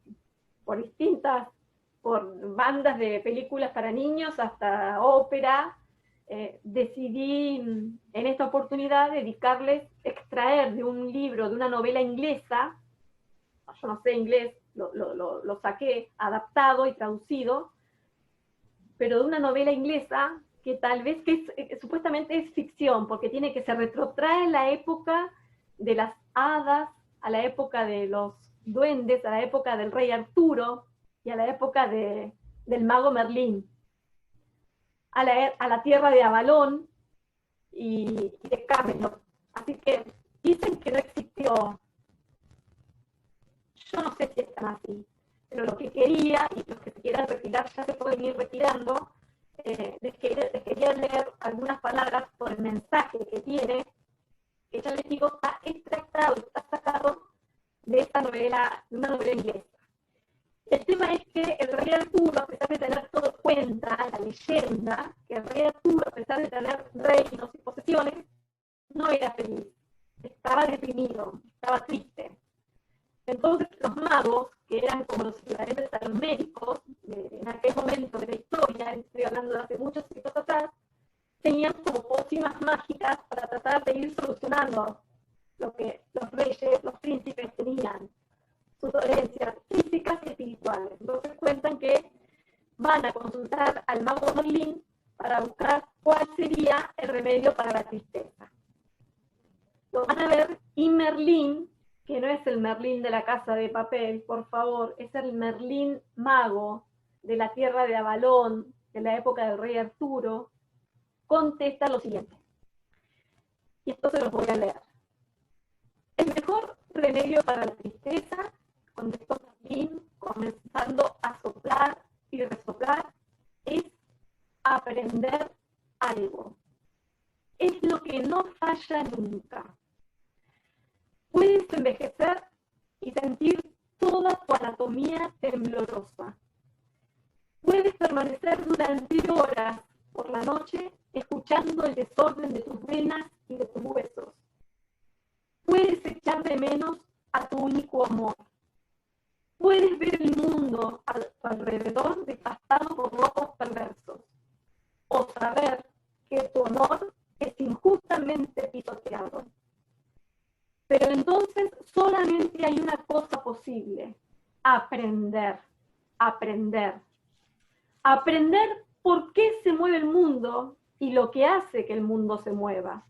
bandas de películas para niños hasta ópera. Decidí en esta oportunidad extraer de un libro, de una novela inglesa, yo no sé inglés, lo saqué adaptado y traducido, pero de una novela inglesa que tal vez supuestamente es ficción, porque se retrotrae a la época de las hadas, a la época de los duendes, a la época del rey Arturo y a la época del mago Merlín, a la tierra de Avalón y de Camelot. Así que dicen que no existió. Yo no sé si están así, pero lo que quería, y los que se quieran retirar ya se pueden ir retirando, les quería leer algunas palabras por el mensaje que tiene, que ya les digo, está extractado, está sacado de esta novela, de una novela inglesa. El tema es que el rey Arturo, a pesar de tener todo cuenta, la leyenda, que el rey Arturo, a pesar de tener reinos y posesiones, no era feliz, estaba deprimido, estaba triste. Entonces los magos, que eran como los equivalentes a los médicos, en aquel momento de la historia, estoy hablando de hace muchos siglos atrás, tenían como pócimas mágicas para tratar de ir solucionando lo que los reyes, los príncipes tenían, sus dolencias físicas y espirituales. Entonces cuentan que van a consultar al mago Merlín para buscar cuál sería el remedio para la tristeza. Lo van a ver, y Merlín, que no es el Merlín de la Casa de Papel, por favor, es el Merlín mago de la tierra de Avalón, de la época del rey Arturo, contesta lo siguiente. Y esto se los voy a leer. El mejor remedio para la tristeza, contestó Merlín, comenzando a soplar y resoplar, es aprender algo. Es lo que no falla nunca. Puedes envejecer y sentir toda tu anatomía temblorosa. Puedes permanecer durante horas por la noche escuchando el desorden de tus venas y de tus huesos. Puedes echar de menos a tu único amor. Puedes ver el mundo a tu alrededor devastado por locos perversos. O saber que tu honor es injustamente pisoteado. Pero entonces solamente hay una cosa posible: aprender, aprender. Aprender por qué se mueve el mundo y lo que hace que el mundo se mueva.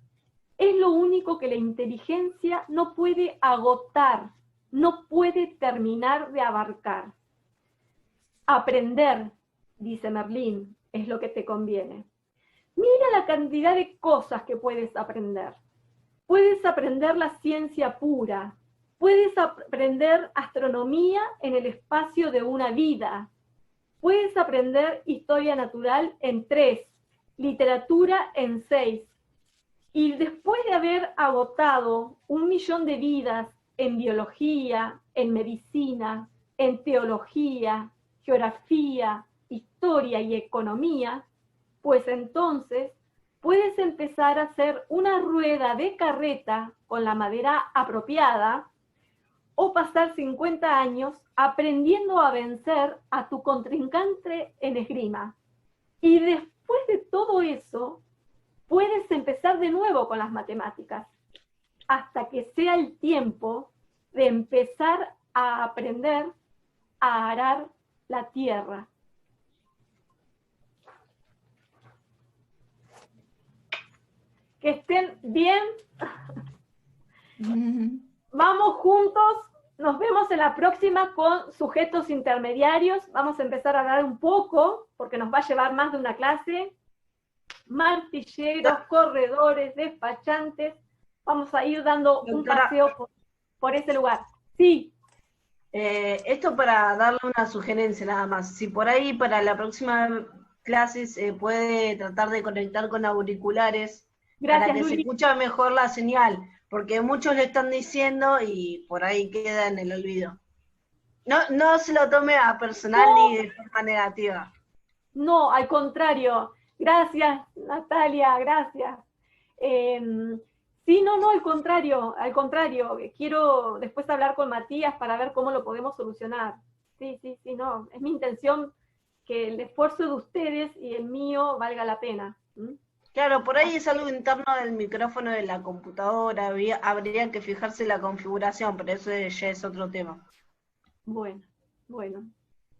Es lo único que la inteligencia no puede agotar, no puede terminar de abarcar. Aprender, dice Merlín, es lo que te conviene. Mira la cantidad de cosas que puedes aprender. Puedes aprender la ciencia pura, puedes aprender astronomía en el espacio de una vida, puedes aprender historia natural en 3, literatura en 6, y después de haber agotado 1.000.000 de vidas en biología, en medicina, en teología, geografía, historia y economía, pues entonces puedes empezar a hacer una rueda de carreta con la madera apropiada o pasar 50 años aprendiendo a vencer a tu contrincante en esgrima. Y después de todo eso, puedes empezar de nuevo con las matemáticas, hasta que sea el tiempo de empezar a aprender a arar la tierra. Que estén bien. Vamos juntos. Nos vemos en la próxima con sujetos intermediarios. Vamos a empezar a hablar un poco, porque nos va a llevar más de una clase. Martilleros, corredores, despachantes. Vamos a ir dando un paseo por ese lugar. Sí. Esto para darle una sugerencia nada más. Si por ahí para la próxima clase se puede tratar de conectar con auriculares. Gracias, para que Luli se escuche mejor la señal, porque muchos le están diciendo y por ahí queda en el olvido. No se lo tome a personal ni de forma negativa. No, al contrario. Gracias, Natalia, gracias. Sí, no, al contrario. Quiero después hablar con Matías para ver cómo lo podemos solucionar. Sí, no. Es mi intención que el esfuerzo de ustedes y el mío valga la pena. Claro, por ahí es algo interno del micrófono de la computadora, habría que fijarse la configuración, pero eso ya es otro tema. Bueno,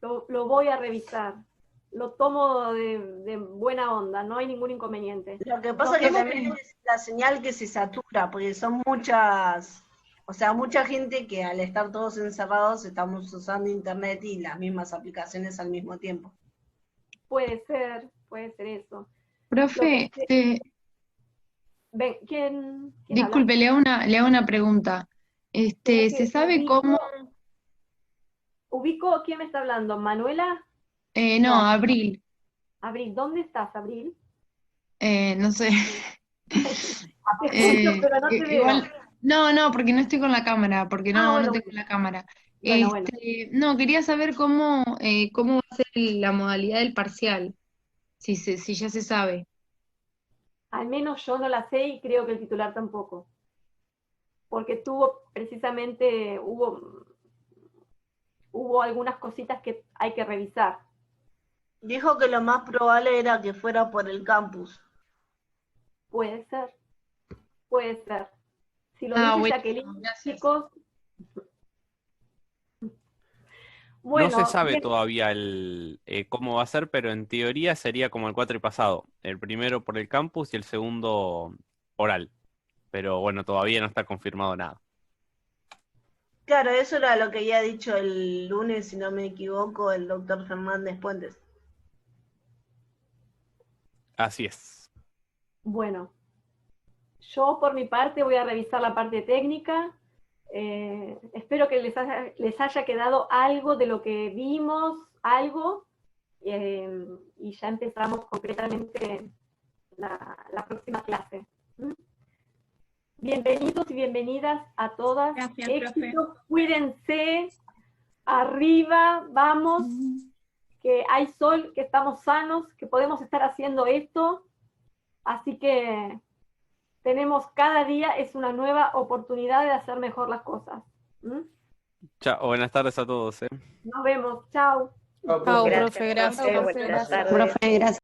lo voy a revisar. Lo tomo de buena onda, no hay ningún inconveniente. Lo que pasa es que también es la señal que se satura, porque son mucha gente que al estar todos encerrados estamos usando internet y las mismas aplicaciones al mismo tiempo. Puede ser eso. Profe, ¿quién disculpe, le hago una pregunta. ¿Se sabe cómo? ¿Ubico quién me está hablando? ¿Manuela? No, Abril. Abril, ¿dónde estás, Abril? No sé. Te escucho, pero no te veo. No, porque no estoy con la cámara, porque no tengo la cámara. Bueno. No, quería saber cómo va a ser la modalidad del parcial. Si ya se sabe. Al menos yo no la sé y creo que el titular tampoco. Porque precisamente hubo algunas cositas que hay que revisar. Dijo que lo más probable era que fuera por el campus. Puede ser, puede ser. Si lo Ah, dice bueno, Jacqueline, gracias. chicos. No Bueno, se sabe bien, todavía cómo va a ser, pero en teoría sería como el cuatrimestre. El primero por el campus y el segundo oral. Pero bueno, todavía no está confirmado nada. Claro, eso era lo que había dicho el lunes, si no me equivoco, el doctor Fernández Puentes. Así es. bueno. Yo por mi parte voy a revisar la parte técnica. Espero que les haya quedado algo de lo que vimos, algo, y ya empezamos concretamente la próxima clase. ¿Mm? Bienvenidos y bienvenidas a todas. Gracias, Éxitos, cuídense, arriba, vamos, que hay sol, que estamos sanos, que podemos estar haciendo esto. Así que tenemos cada día, es una nueva oportunidad de hacer mejor las cosas. ¿Mm? Chao, buenas tardes a todos. Nos vemos, chao. Chao, Chao, profe. Gracias, profe, gracias. profe. Buenas Gracias. tardes. Profe, gracias.